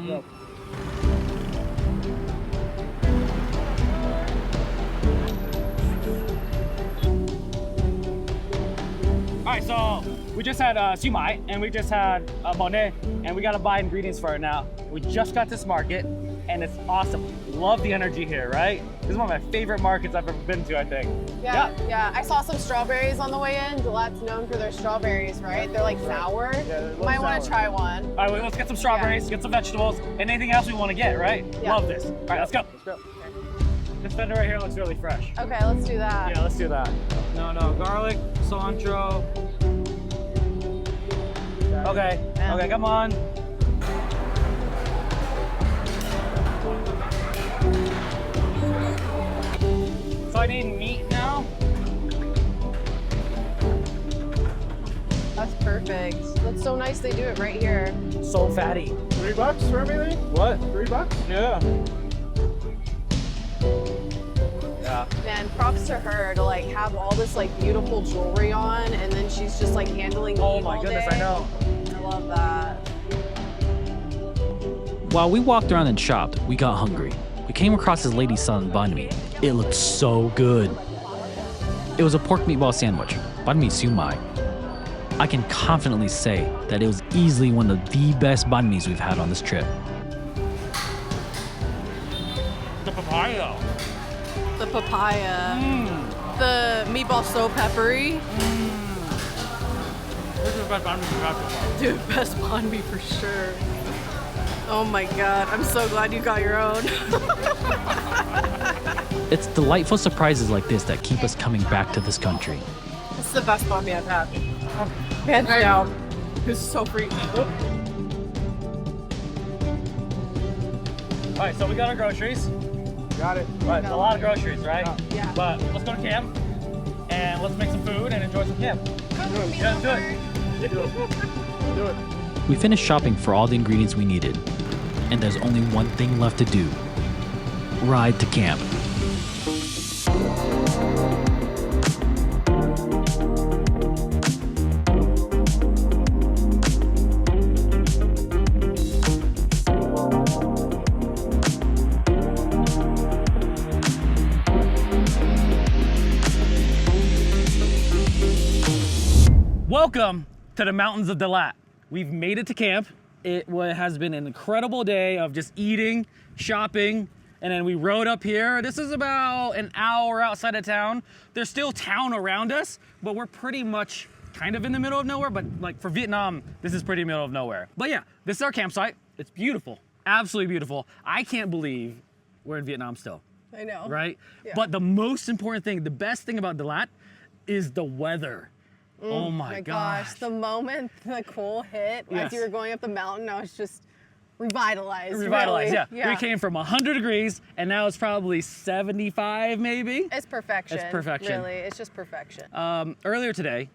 All right, so we just had Chumai and we just had Bonnet, and we gotta buy ingredients for it now. We just got this market, and it's awesome. Love the energy here, right? This is one of my favorite markets I've ever been to, I think. Yeah. I saw some strawberries on the way in. Dalat's known for their strawberries, right? They're like sour. they're Might want sour. to try one. All right, well, let's get some strawberries, get some vegetables, and anything else we want to get, right? Yeah. Love this. All right, let's go. Let's go. This fender right here looks really fresh. Okay, let's do that. Yeah, let's do that. No, garlic, cilantro. Okay, come on. So I need meat now. That's perfect. That's so nice they do it right here. So fatty. $3 for everything? What? $3? Yeah. Yeah. Man, props to her to like have all this like beautiful jewelry on, and then she's just like handling Oh meat my all goodness, day. I know. I love that. While we walked around and shopped, we got hungry. We came across this lady's selling banh mi. It looked so good. It was a pork meatball sandwich, banh mi siu mai. I can confidently say that it was easily one of the best banh mi's we've had on this trip. The papaya. The papaya. The meatball so peppery. This is the best banh mi we've had so far. Dude, best banh mi for sure. Oh my god, I'm so glad you got your own. It's delightful surprises like this that keep us coming back to this country. This is the best banh mi I've had. Hands down. This is so freaky. All right, so we got our groceries. Got it. All right, a lot of groceries, right? Yeah. But let's go to camp and let's make some food and enjoy some camp. Yeah, let's do it. Do it. We finished shopping for all the ingredients we needed, and there's only one thing left to do: ride to camp. Welcome to the mountains of Dalat. We've made it to camp. It has been an incredible day of just eating, shopping, and then we rode up here. This is about an hour outside of town. There's still town around us, but we're pretty much kind of in the middle of nowhere, but like for Vietnam, this is pretty middle of nowhere. But yeah, this is our campsite. It's beautiful, absolutely beautiful. I can't believe we're in Vietnam still, I know. right? Yeah. But the most important thing, the best thing about Dalat is the weather. Oh my gosh. The moment the cold hit, Yes. as you were going up the mountain, I was just revitalized. Revitalized, really. yeah. We came from 100 degrees and now it's probably 75 maybe. It's perfection. It's perfection. Really, it's just perfection. Earlier today,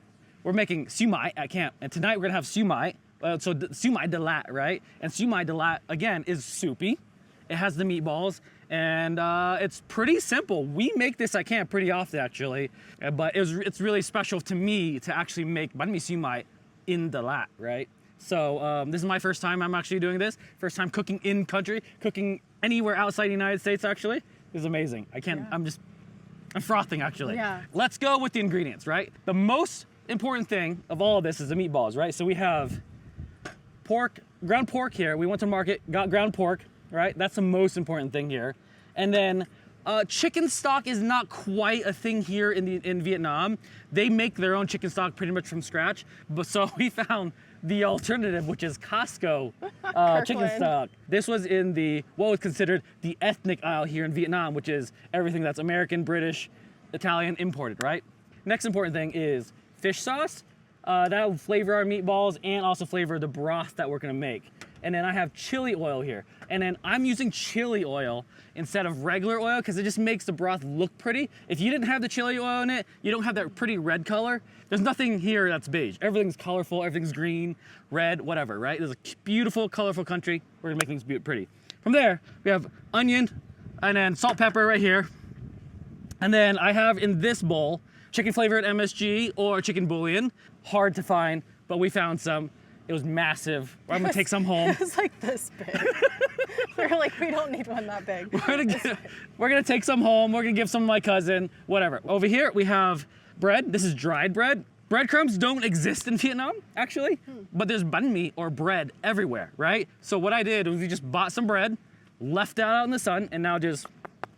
we're making siu mai at camp, and tonight we're gonna have siu mai. Siu mai Dalat, right? And siu mai Dalat, again, is soupy. It has the meatballs, and it's pretty simple. We make this at camp pretty often, actually, but it's really special to me to actually make banh mi siu mai in Dalat, right? So this is my first time I'm actually doing this. First time cooking in country, cooking anywhere outside the United States, actually. This is amazing. I'm frothing, actually. Yeah. Let's go with the ingredients, right? The most important thing of all of this is the meatballs, right? So we have pork, ground pork here. We went to market, got ground pork, right? That's the most important thing here. And then chicken stock is not quite a thing here in Vietnam. They make their own chicken stock pretty much from scratch. But so we found the alternative, which is Costco chicken Kirkland. stock. This was in what was considered the ethnic aisle here in Vietnam, which is everything that's American, British, Italian, imported, right? Next important thing is fish sauce. That'll flavor our meatballs and also flavor the broth that we're gonna make. And then I have chili oil here. And then I'm using chili oil instead of regular oil because it just makes the broth look pretty. If you didn't have the chili oil in it, you don't have that pretty red color. There's nothing here that's beige. Everything's colorful, everything's green, red, whatever, right? There's a beautiful, colorful country. We're gonna make things pretty. From there, we have onion and then salt, pepper right here. And then I have in this bowl, chicken flavored MSG or chicken bouillon. Hard to find, but we found some. It was massive. I'm gonna take some home. It was like this big. We're like, we don't need one that big. We're gonna take some home. We're gonna give some to my cousin, whatever. Over here, we have bread. This is dried bread. Breadcrumbs don't exist in Vietnam, actually, but there's banh mi or bread everywhere, right? So what I did was we just bought some bread, left that out in the sun, and now just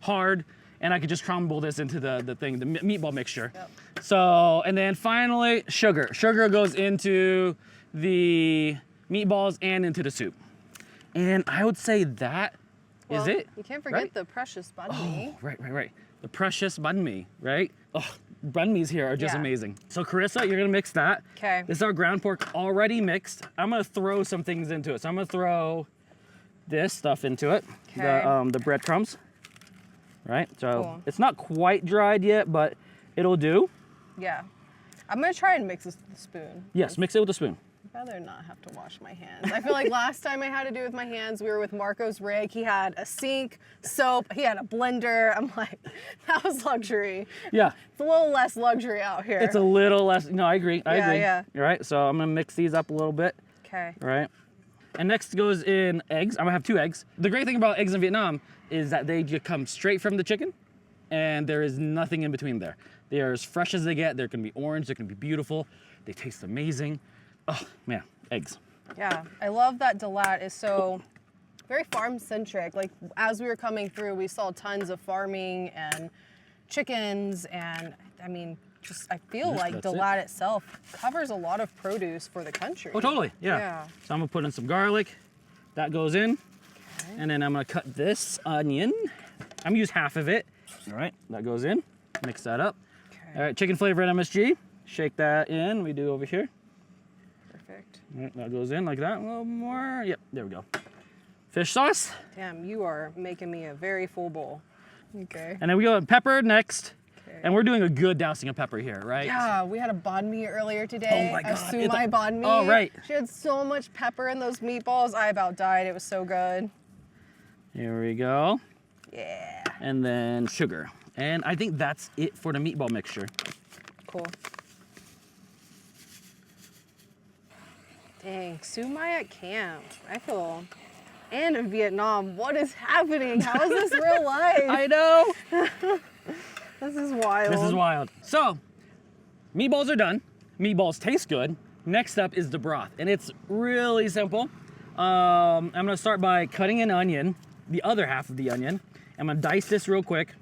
hard, and I could just crumble this into the meatball mixture. Yep. So, and then finally, sugar. Sugar goes into the meatballs and into the soup. And I would say that is it. You can't forget right? the precious banh mi. Oh, right. The precious banh mi, right? Oh, banh mi's here are just amazing. So Karissa, you're gonna mix that. Okay. This is our ground pork already mixed. I'm gonna throw some things into it. So I'm gonna throw this stuff into it. Okay. The breadcrumbs. Right? So cool. It's not quite dried yet, but it'll do. Yeah. I'm gonna try and mix this with a spoon. Yes, mix it with a spoon. I'd rather not have to wash my hands. I feel like last time I had to do it with my hands, we were with Marco's rig. He had a sink, soap, he had a blender. I'm like, that was luxury. Yeah. It's a little less luxury out here. It's a little less, no, I agree. Yeah. All right, so I'm gonna mix these up a little bit. Okay. All right. And next goes in eggs. I'm gonna have 2 eggs. The great thing about eggs in Vietnam is that they just come straight from the chicken and there is nothing in between there. They're as fresh as they get. They're gonna be orange, they're gonna be beautiful. They taste amazing. Oh man, eggs. Yeah, I love that Dalat is so very farm-centric. Like as we were coming through, we saw tons of farming and chickens and I mean, just I feel like Dalat itself covers a lot of produce for the country. Oh, totally, yeah. So I'm gonna put in some garlic. That goes in. Okay. And then I'm gonna cut this onion. I'm gonna use half of it. All right, that goes in. Mix that up. Okay. All right, chicken flavored MSG. Shake that in. We do over here. Perfect. All right, that goes in like that. A little more. Yep, there we go. Fish sauce. Damn, you are making me a very full bowl. Okay. And then we go pepper next. Okay. And we're doing a good dousing of pepper here, right? Yeah, we had a banh mi earlier today. Oh my God. A sumai banh mi. Oh, right. She had so much pepper in those meatballs. I about died. It was so good. Here we go. Yeah. And then sugar. And I think that's it for the meatball mixture. Cool. Dang, sumai at camp. I feel, and in Vietnam, what is happening? How is this real life? I know. This is wild. This is wild. So, meatballs are done. Meatballs taste good. Next up is the broth, and it's really simple. I'm gonna start by cutting an onion, the other half of the onion. I'm gonna dice this real quick.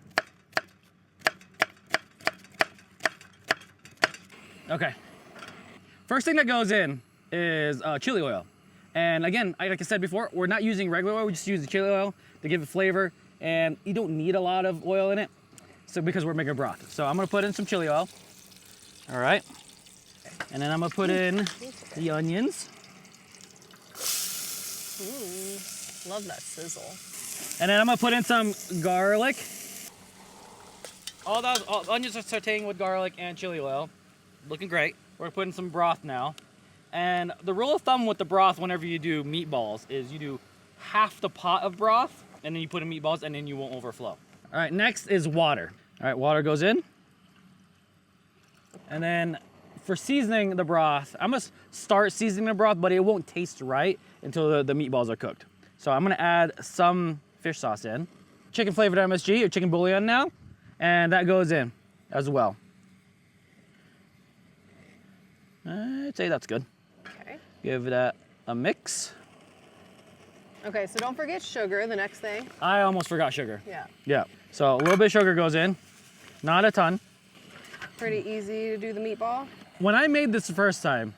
Okay. First thing that goes in is chili oil. And again, like I said before, we're not using regular oil, we just use the chili oil to give it flavor, and you don't need a lot of oil in it, so because we're making broth. So I'm gonna put in some chili oil. All right. And then I'm gonna put in the onions. Love that sizzle. And then I'm gonna put in some garlic. All onions are sauteing with garlic and chili oil. Looking great. We're putting some broth now. And the rule of thumb with the broth whenever you do meatballs is you do half the pot of broth and then you put in meatballs and then you won't overflow. All right, next is water. All right, water goes in. And then for seasoning the broth, I'm gonna start seasoning the broth, but it won't taste right until the meatballs are cooked. So I'm gonna add some fish sauce in. Chicken flavored MSG or chicken bouillon now, and that goes in as well. I'd say that's good. Okay. Give that a mix. Okay, so don't forget sugar, the next thing. I almost forgot sugar. Yeah. Yeah, so a little bit of sugar goes in, not a ton. Pretty easy to do the meatball. When I made this the first time,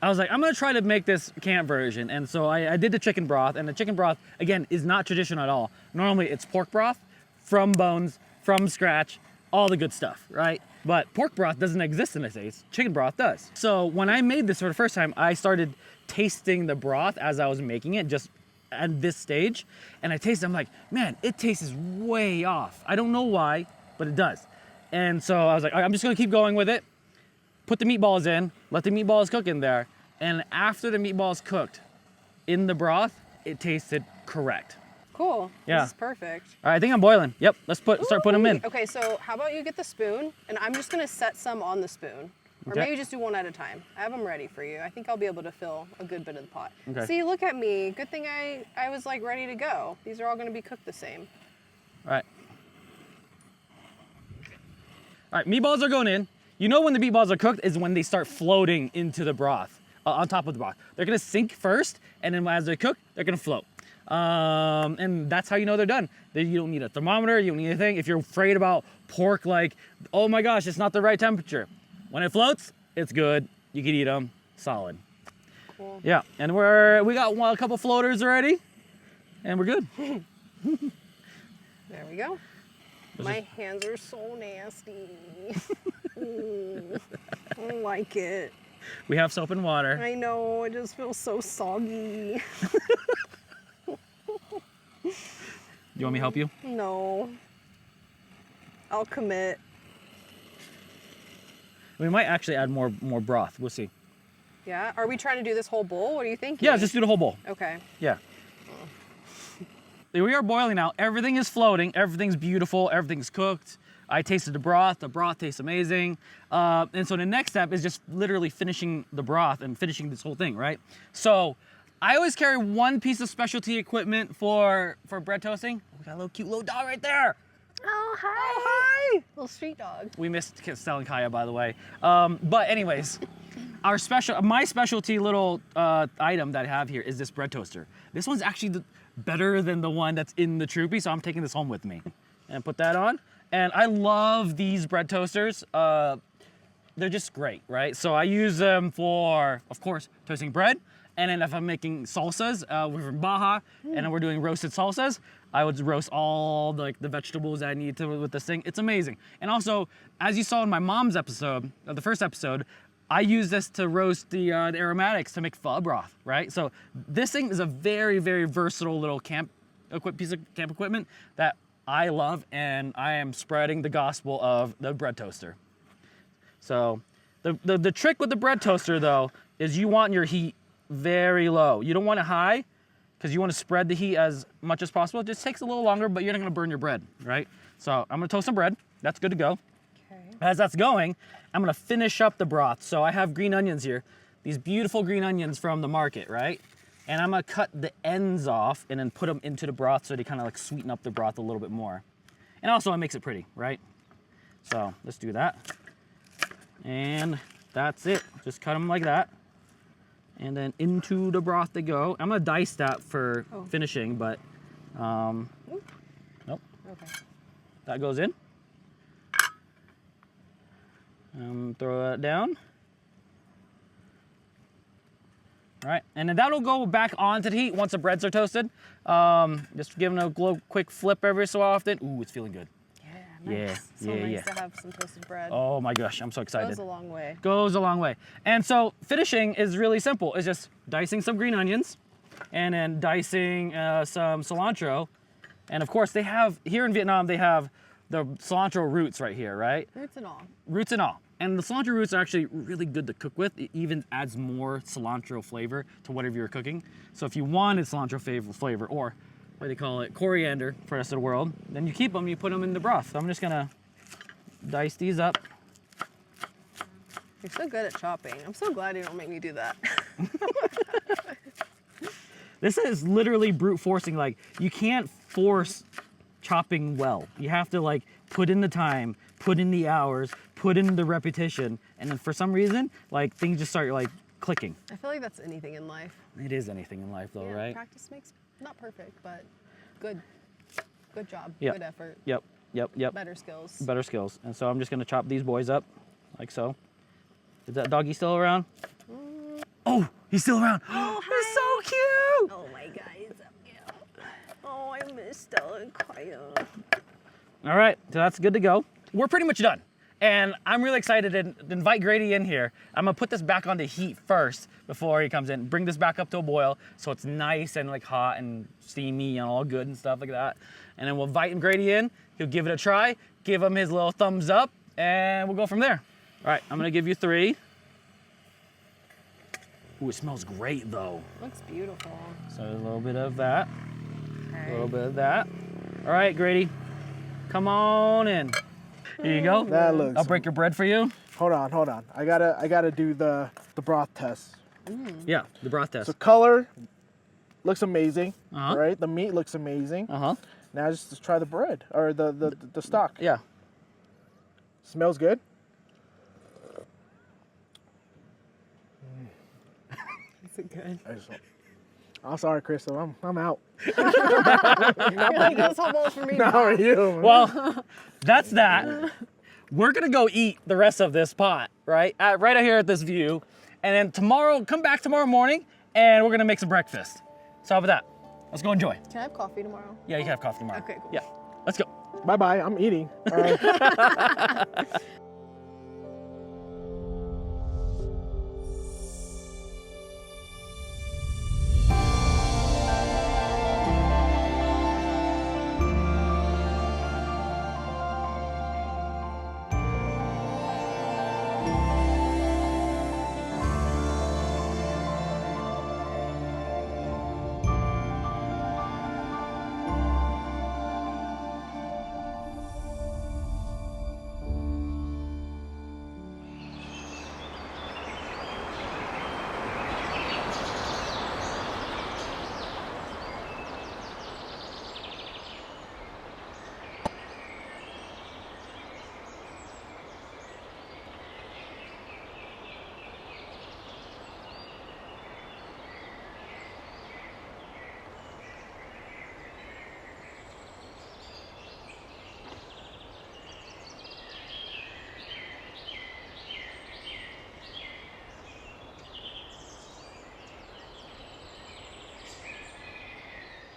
I was like, I'm gonna try to make this camp version. And so I did the chicken broth, and the chicken broth, again, is not traditional at all. Normally it's pork broth from bones, from scratch, all the good stuff, right? But pork broth doesn't exist in the States. Chicken broth does. So when I made this for the first time, I started tasting the broth as I was making it, just at this stage. And I tasted, I'm like, man, it tastes way off. I don't know why, but it does. And so I was like, I'm just gonna keep going with it. Put the meatballs in, let the meatballs cook in there. And after the meatballs cooked in the broth, it tasted correct. Cool. Yeah. This is perfect. All right, I think I'm boiling. Yep, let's start putting them in. Okay, so how about you get the spoon, and I'm just gonna set some on the spoon. Or Okay. maybe just do one at a time. I have them ready for you. I think I'll be able to fill a good bit of the pot. Okay. See, look at me. Good thing I was like ready to go. These are all gonna be cooked the same. All right. All right, meatballs are going in. You know when the meatballs are cooked is when they start floating into the broth, on top of the broth. They're gonna sink first, and then as they cook, they're gonna float. And that's how you know they're done. You don't need a thermometer, you don't need anything. If you're afraid about pork, like, oh my gosh, it's not the right temperature. When it floats, it's good. You can eat them, solid. Cool. Yeah, and we got a couple floaters already, and we're good. There we go. My hands are so nasty. I don't like it. We have soap and water. I know, it just feels so soggy. You want me to help you? No. I'll commit. We might actually add more broth. We'll see. Yeah? Are we trying to do this whole bowl? What are you thinking? Yeah, just do the whole bowl. Okay. Yeah. We are boiling now. Everything is floating. Everything's beautiful. Everything's cooked. I tasted the broth. The broth tastes amazing. And so the next step is just literally finishing the broth and finishing this whole thing, right? So I always carry one piece of specialty equipment for bread toasting. We got a little cute little dog right there. Oh, hi. Oh, hi. Little street dog. We missed Stella and Kaya, by the way. But anyways, my specialty little item that I have here is this bread toaster. This one's actually better than the one that's in the Troopy, so I'm taking this home with me. And put that on. And I love these bread toasters. They're just great, right? So I use them for, of course, toasting bread. And then if I'm making salsas, we're from Baja, and then we're doing roasted salsas, I would roast all the vegetables I need to with this thing. It's amazing. And also, as you saw in my mom's episode, the first episode, I use this to roast the aromatics to make pho broth, right? So this thing is a very, very versatile little piece of camp equipment that I love, and I am spreading the gospel of the bread toaster. So the trick with the bread toaster, though, is you want your heat very low. You don't want it high because you want to spread the heat as much as possible. It just takes a little longer, but you're not going to burn your bread, right? So I'm going to toast some bread. That's good to go. Okay. As that's going, I'm going to finish up the broth. So I have green onions here, these beautiful green onions from the market, right? And I'm going to cut the ends off and then put them into the broth so they kind of like sweeten up the broth a little bit more. And also it makes it pretty, right? So let's do that. And that's it. Just cut them like that. And then into the broth they go. I'm gonna dice that for finishing, but nope. Okay. That goes in. Throw that down. All right, and then that'll go back onto the heat once the breads are toasted. Just giving a quick flip every so often. Ooh, it's feeling good. Yeah, nice. So nice to have some toasted bread. Oh my gosh, I'm so excited. Goes a long way. Goes a long way. And so finishing is really simple. It's just dicing some green onions and then dicing some cilantro. And of course they have, here in Vietnam, they have the cilantro roots right here, right? Roots and all. Roots and all. And the cilantro roots are actually really good to cook with. It even adds more cilantro flavor to whatever you're cooking. So if you wanted cilantro flavor, or what they call it, coriander for the rest of the world, then you keep them, you put them in the broth. So I'm just gonna dice these up. You're so good at chopping. I'm so glad you don't make me do that. This is literally brute forcing. Like, you can't force chopping well. You have to like put in the time, put in the hours, put in the repetition, and then for some reason, like things just start like clicking. I feel like that's anything in life. It is anything in life though, Yeah, right? practice makes, not perfect, but good. Good job, Yep. good effort, Yep. better skills. Better skills. And so I'm just gonna chop these boys up, like so. Is that doggy still around? Oh, he's still around. Oh, He's so cute. Oh my God, he's so cute. Oh, I miss Stella and Kaya. All right, so that's good to go. we're pretty much done. And I'm really excited to invite Grady in here. I'm gonna put this back on the heat first before he comes in. Bring this back up to a boil so it's nice and like hot and steamy and all good and stuff like that. And then we'll invite Grady in. He'll give it a try, give him his little thumbs up, and we'll go from there. All right, I'm gonna give you 3. Ooh, it smells great though. Looks beautiful. So a little bit of that, Okay. a little bit of that. All right, Grady, come on in. Here you go. That looks. I'll break your bread for you. Hold on. I gotta do the broth test. Yeah, the broth test. So color looks amazing, Uh-huh. right? The meat looks amazing. Uh-huh. Now just try the bread or the stock. Yeah. Smells good. Is it good? I'm sorry, Crystal. I'm out. Like this whole bowl for me. How are you? Well, that's that. We're gonna go eat the rest of this pot, right? Right out here at this view. And then tomorrow, come back tomorrow morning and we're gonna make some breakfast. So how about that? Let's go enjoy. Can I have coffee tomorrow? Yeah, you can have coffee tomorrow. Okay, cool. Yeah, let's go. Bye-bye. I'm eating. All right.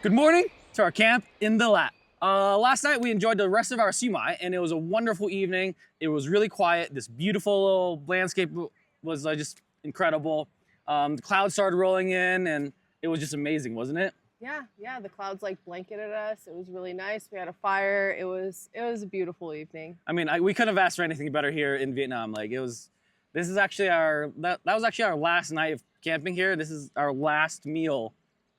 Good morning to our camp in Dalat. Last night we enjoyed the rest of our siumai and it was a wonderful evening. It was really quiet. This beautiful little landscape was just incredible. The clouds started rolling in and it was just amazing, wasn't it? Yeah. The clouds like blanketed us. It was really nice. We had a fire. It was a beautiful evening. I mean, we couldn't have asked for anything better here in Vietnam. Like this is actually that was actually our last night of camping here. This is our last meal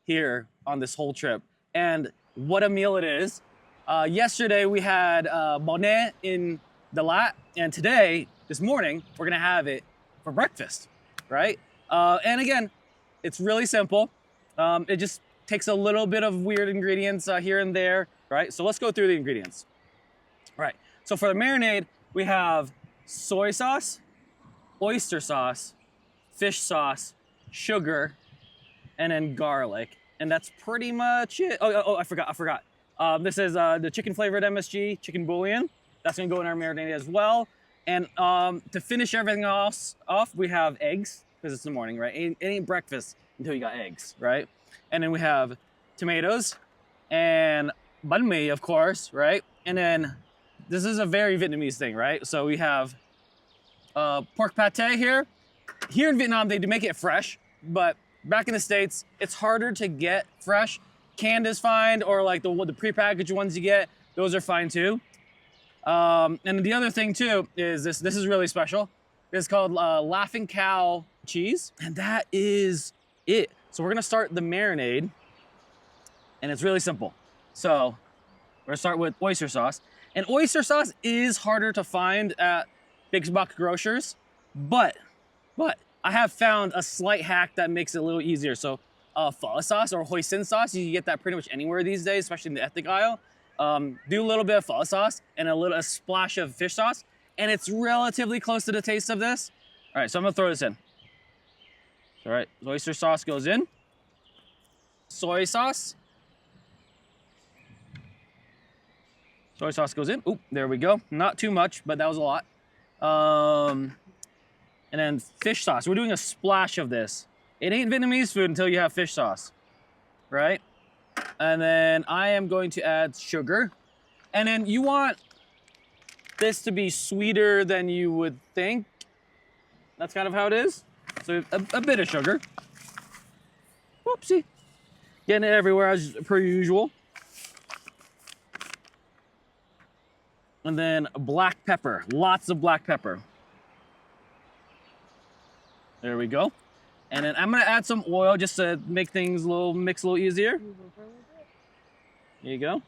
here on this whole trip. And what a meal it is. Yesterday we had bonnet in Dalat, and today, this morning, we're gonna have it for breakfast, right? And again, it's really simple. It just takes a little bit of weird ingredients here and there, right? So let's go through the ingredients. All right, so for the marinade, we have soy sauce, oyster sauce, fish sauce, sugar, and then garlic. And that's pretty much it. Oh, I forgot. This is the chicken flavored MSG, chicken bouillon. That's gonna go in our marinade as well. And to finish everything off, we have eggs, because it's the morning, right? It ain't breakfast until you got eggs, right? And then we have tomatoes and banh mi, of course, right? And then this is a very Vietnamese thing, right? So we have pork pate here. Here in Vietnam, they do make it fresh, but back in the States, it's harder to get fresh. Canned is fine, or like the prepackaged ones you get, those are fine too. And the other thing too is this is really special. It's called Laughing Cow cheese, and that is it. So we're gonna start the marinade, and it's really simple. So we're gonna start with oyster sauce. And oyster sauce is harder to find at big box grocers, but I have found a slight hack that makes it a little easier. So pho sauce or hoisin sauce, you can get that pretty much anywhere these days, especially in the ethnic aisle. Do a little bit of pho sauce and a splash of fish sauce, and it's relatively close to the taste of this. All right, so I'm gonna throw this in. All right, oyster sauce goes in. Soy sauce. Soy sauce goes in. Oop, there we go. Not too much, but that was a lot. And then fish sauce. We're doing a splash of this. It ain't Vietnamese food until you have fish sauce, right? And then I am going to add sugar. And then you want this to be sweeter than you would think. That's kind of how it is. So a bit of sugar. Whoopsie. Getting it everywhere as per usual. And then black pepper, lots of black pepper. There we go. And then I'm gonna add some oil just to make things mix a little easier. There you go.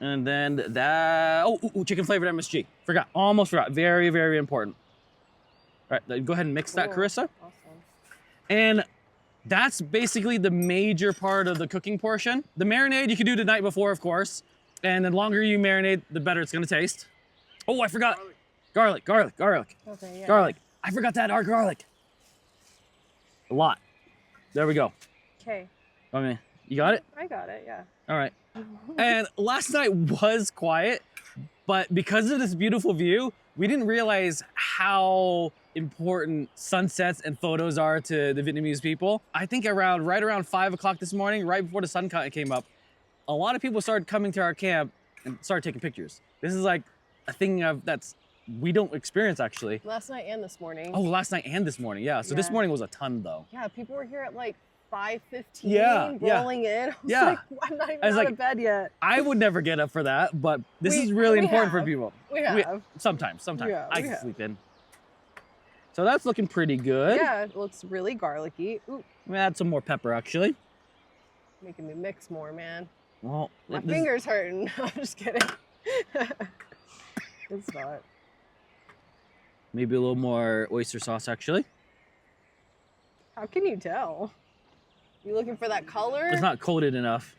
And then that, chicken flavored MSG. Almost forgot. Very, very important. All right, go ahead and mix that, Karissa. Awesome. And that's basically the major part of the cooking portion. The marinade you can do the night before, of course. And the longer you marinate, the better it's gonna taste. Oh, I forgot. Garlic. Okay, yeah. Garlic. I forgot to add our garlic. A lot. There we go. Okay. I mean, you got it? I got it, yeah. All right. And last night was quiet, but because of this beautiful view, we didn't realize how important sunsets and photos are to the Vietnamese people. I think right around 5 o'clock this morning, right before the sun came up, a lot of people started coming to our camp and started taking pictures. This is like a thing we don't experience actually. Last night and this morning. Oh, last night and this morning, yeah. So this Yeah. morning was a ton though. Yeah, people were here at like 5:15, Yeah, yeah. rolling in. I was Yeah. like, I'm not even I was out like, of bed yet. I would never get up for that, but this We- is really we important for have. people. We have. Sometimes. Yeah, I we can have. sleep in. So that's looking pretty good. Yeah, it looks really garlicky. Ooh, I'm gonna add some more pepper actually. making me mix more, man. Well, My this- finger's hurting. I'm just kidding. It's not. maybe a little more oyster sauce actually. How can you tell? You looking for that color? It's not coated enough.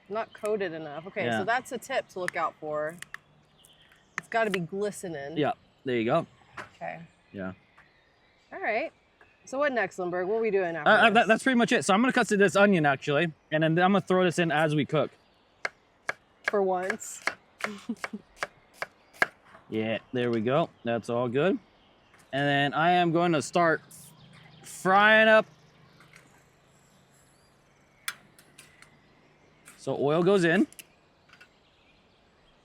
Not coated enough. Okay, Yeah. so that's a tip to look out for. It's got to be glistening. Yeah, there you go. Okay. Yeah. All right. So what next, Linhbergh? What are we doing after this? That's pretty much it. So I'm gonna cut to this onion actually, and then I'm gonna throw this in as we cook. For once. Yeah, there we go. That's all good. And then I am going to start frying up. So oil goes in.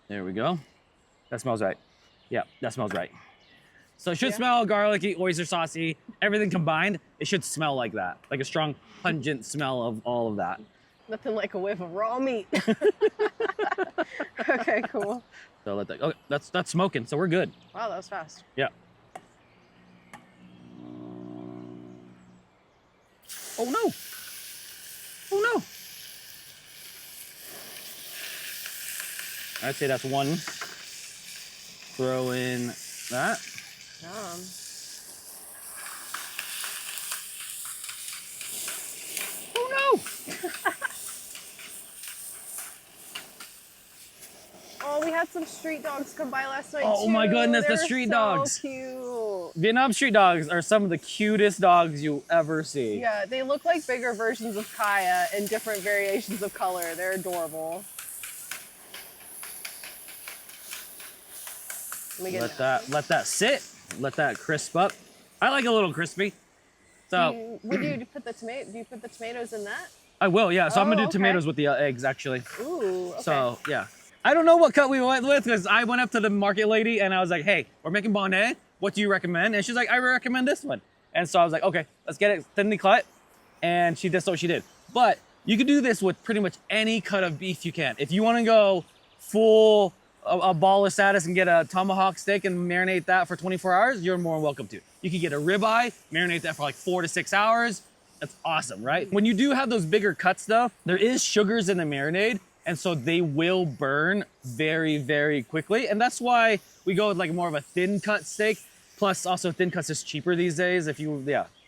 There we go. That smells right. Yeah, that smells right. So it should Yeah. smell garlicky, oyster saucy, everything combined. It should smell like that, like a strong, pungent smell of all of that. Nothing like a whiff of raw meat. Okay, cool. So let that. Okay, that's smoking. So we're good. Wow, that was fast. Yeah. Oh no! Oh no! I'd say that's one. Throw in that. Yum. Oh no! Oh, we had some street dogs come by last night Oh my too. goodness, the They were street so dogs. Cute. Vietnam street dogs are some of the cutest dogs you'll ever see. Yeah, they look like bigger versions of Kaya in different variations of color. They're adorable. Let me get Let that sit. Let that crisp up. I like a little crispy. So Would you put the tomato? Do you put the tomatoes in that? I will, yeah. So I'm gonna Oh, do okay. tomatoes with the eggs actually. Ooh. Okay. So yeah. I don't know what cut we went with because I went up to the market lady and I was like, hey, we're making bonnet. What do you recommend? And she's like, I recommend this one. And so I was like, okay, let's get it thinly cut. And that's what she did. But you could do this with pretty much any cut of beef you can. If you want to go full a ball of status and get a tomahawk steak and marinate that for 24 hours, you're more than welcome to. You could get a ribeye, marinate that for like 4 to 6 hours. That's awesome, right? When you do have those bigger cuts though, there is sugars in the marinade. And so they will burn very, very quickly. And that's why we go with like more of a thin cut steak. Plus also thin cuts is cheaper these days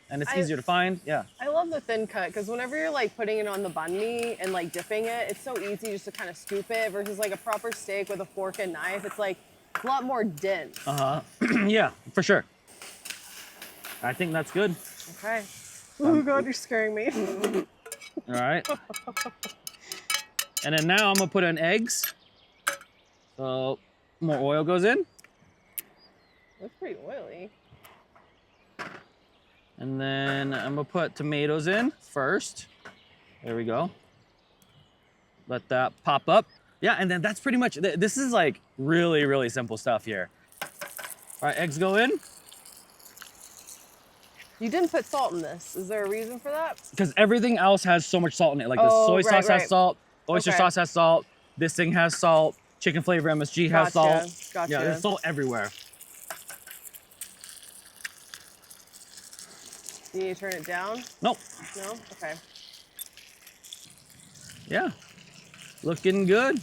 and it's easier to find, yeah. I love the thin cut because whenever you're like putting it on the banh mi and like dipping it, it's so easy just to kind of scoop it versus like a proper steak with a fork and knife. It's like a lot more dense. Yeah, for sure. I think that's good. Okay. Oh God, you're scaring me. All right. And then now I'm gonna put in eggs. So more oil goes in. That's pretty oily. And then I'm gonna put tomatoes in first. There we go. Let that pop up. Yeah, and then that's pretty much, this is like really, really simple stuff here. All right, eggs go in. You didn't put salt in this. Is there a reason for that? Because everything else has so much salt in it. Like the soy sauce has salt, oyster sauce has salt, this thing has salt, chicken flavor MSG has salt. Gotcha. Yeah, there's salt everywhere. You need to turn it down? Nope. No? Okay. Yeah, looking good.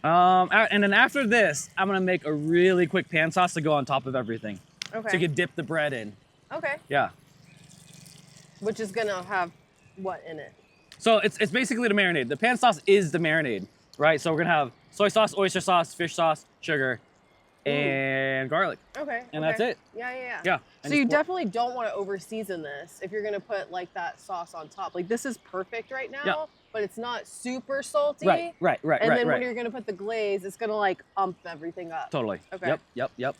And then after this, I'm gonna make a really quick pan sauce to go on top of everything. Okay. So you can dip the bread in. Okay. Yeah. Which is gonna have what in it? So it's basically the marinade. The pan sauce is the marinade, right? So we're gonna have soy sauce, oyster sauce, fish sauce, sugar, and garlic. Okay. And that's it. Yeah. Yeah. So you definitely don't want to over season this if you're gonna put like that sauce on top. Like this is perfect right now, but it's not super salty. Right. And then when you're gonna put the glaze, it's gonna like ump everything up. Totally. Okay. Yep.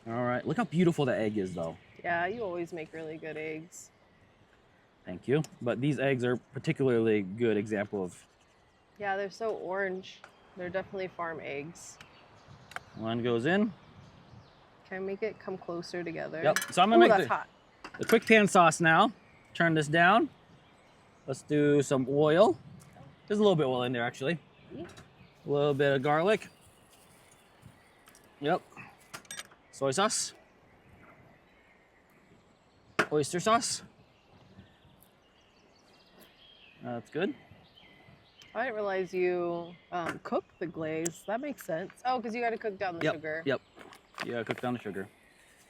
All right. Look how beautiful the egg is, though. Yeah, you always make really good eggs. Thank you. But these eggs are particularly good example of. Yeah, they're so orange. They're definitely farm eggs. One goes in. Can I make it come closer together? Yep. So I'm gonna make that's hot. the quick pan sauce now. Turn this down. Let's do some oil. There's a little bit of oil in there, actually. A little bit of garlic. Yep. Soy sauce. Oyster sauce. That's good. I didn't realize you cooked the glaze. That makes sense. Oh, because you got to cook down the sugar. Yep. Yeah, cook down the sugar.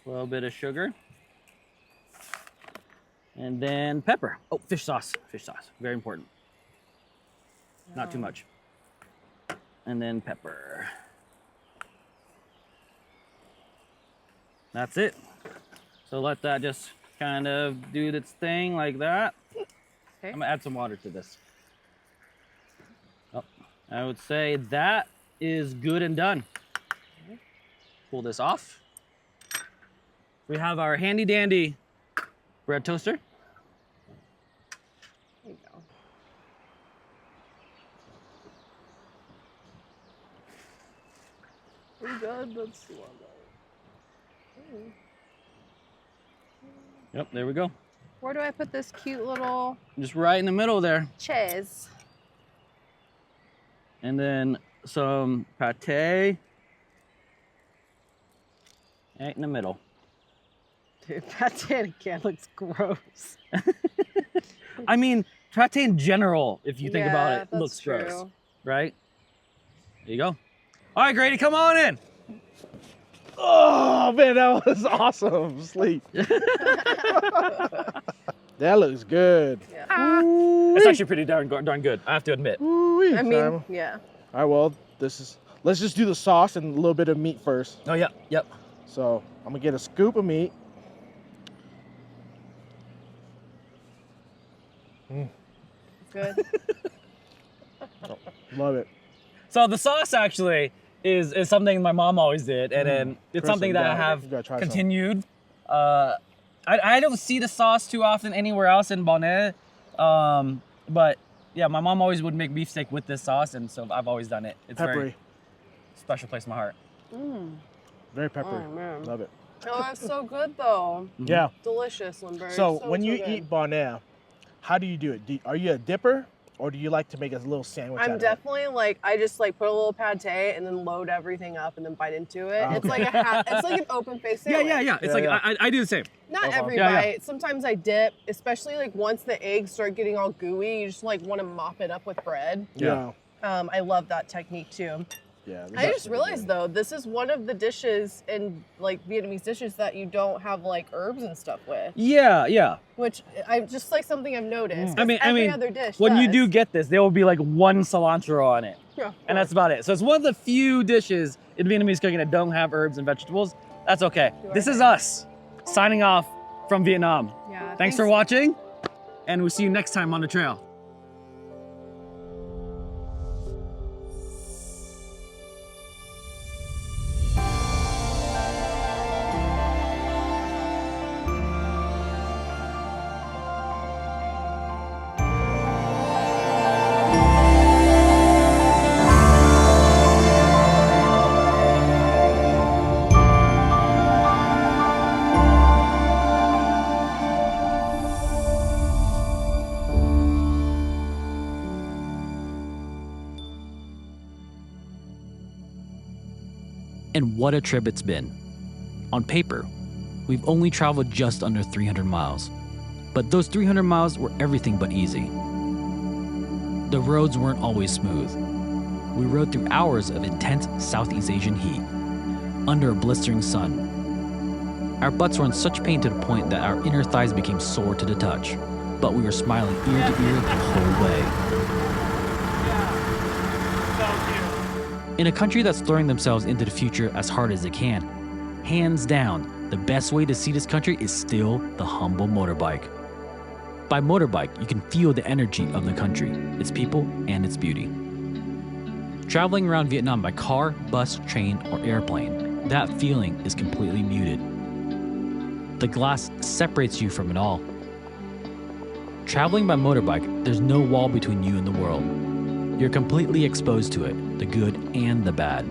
A little bit of sugar. And then pepper. Oh, fish sauce. Fish sauce. Very important. Not too much. And then pepper. That's it. So let that just kind of do its thing like that. Okay. I'm gonna add some water to this. Oh, I would say that is good and done. Pull this off. We have our handy dandy bread toaster. There you go. Pretty good. Let's see what Yep, there we go. Where do I put this cute little Just right in the middle there. cheese? And then some pate. Right in the middle. Dude, pate again looks gross. I mean, pate in general, if you think about it, that's looks true. gross, right? There you go. All right, Grady, come on in. Oh man, that was awesome. Sleep. That looks good. Yeah. It's actually pretty darn good, I have to admit. Ooh-wee, I mean, Simon. yeah. All right, well, let's just do the sauce and a little bit of meat first. Oh, yep. So I'm gonna get a scoop of meat. Good. Love it. So the sauce actually is something my mom always did, and then it's Chris, something you that I gotta- have you gotta try some. continued. I don't see the sauce too often anywhere else in Bonnet, but yeah, my mom always would make beefsteak with this sauce, and so I've always done it. It's Peppery. very special place in my heart. Very peppery. Oh, man. Love it. Oh, that's so good though. Yeah. Delicious, Linhbergh. So when you good. eat Bonnet, how do you do it? Are you a dipper, or do you like to make a little sandwich? out I'm of it? definitely like, I just like put a little pate and then load everything up and then bite into it. It's Okay. like it's like an open face Yeah, sandwich. yeah. It's Yeah, like yeah. I do the same. Not every Yeah, yeah. bite. Sometimes I dip, especially like once the eggs start getting all gooey, you just like want to mop it up with bread. Yeah. I love that technique too. Yeah. I just realized though, this is one of the dishes in like Vietnamese dishes that you don't have like herbs and stuff with, Yeah. which I just like something I've noticed. I mean, every other dish when you does. do get this, there will be like one cilantro on it. Yeah, And that's about it. So it's one of the few dishes in Vietnamese cooking that don't have herbs and vegetables. That's okay. This is us signing off from Vietnam. Yeah, Thanks for watching, and we'll see you next time on the trail. And what a trip it's been. On paper, we've only traveled just under 300 miles. But those 300 miles were everything but easy. The roads weren't always smooth. We rode through hours of intense Southeast Asian heat, under a blistering sun. Our butts were in such pain to the point that our inner thighs became sore to the touch, but we were smiling ear to ear the whole way. In a country that's throwing themselves into the future as hard as they can, hands down, the best way to see this country is still the humble motorbike. By motorbike, you can feel the energy of the country, its people, and its beauty. Traveling around Vietnam by car, bus, train, or airplane, that feeling is completely muted. The glass separates you from it all. Traveling by motorbike, there's no wall between you and the world. You're completely exposed to it, the good and the bad.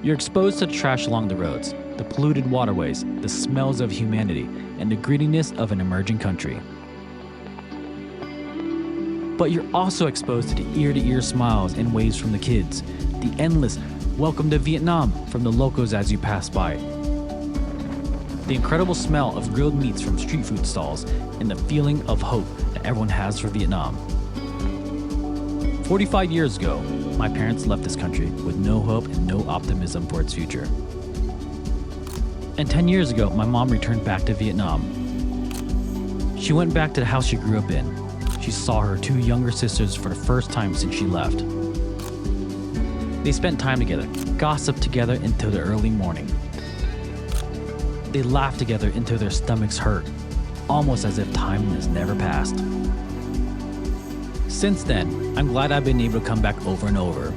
You're exposed to the trash along the roads, the polluted waterways, the smells of humanity, and the grittiness of an emerging country. But you're also exposed to the ear-to-ear smiles and waves from the kids, the endless "Welcome to Vietnam" from the locals as you pass by, the incredible smell of grilled meats from street food stalls, and the feeling of hope that everyone has for Vietnam. 45 years ago, my parents left this country with no hope and no optimism for its future. And 10 years ago, my mom returned back to Vietnam. She went back to the house she grew up in. She saw her two younger sisters for the first time since she left. They spent time together, gossiped together until the early morning. They laughed together until their stomachs hurt, almost as if time has never passed. Since then, I'm glad I've been able to come back over and over.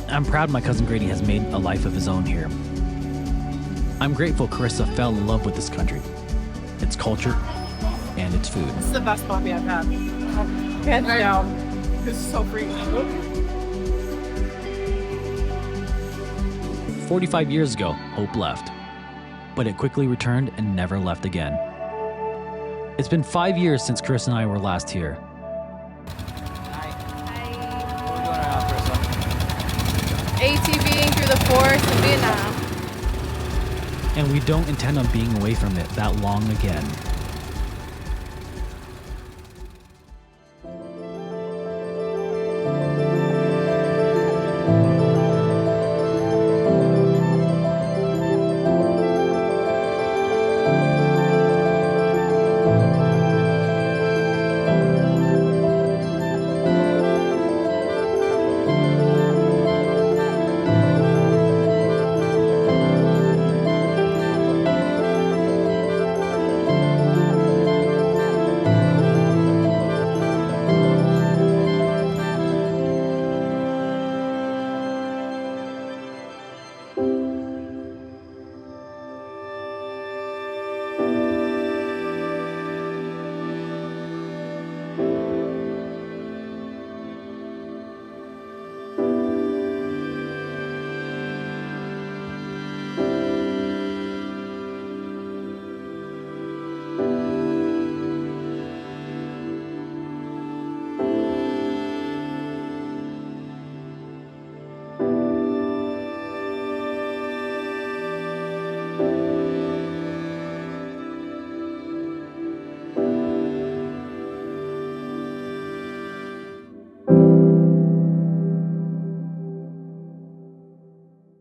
I'm proud my cousin Grady has made a life of his own here. I'm grateful Karissa fell in love with this country, its culture, and its food. This is the best coffee I've had. Hands down. This is so free. 45 years ago, hope left, but it quickly returned and never left again. It's been 5 years since Chris and I were last here. ATVing through the forest in Vietnam. And we don't intend on being away from it that long again.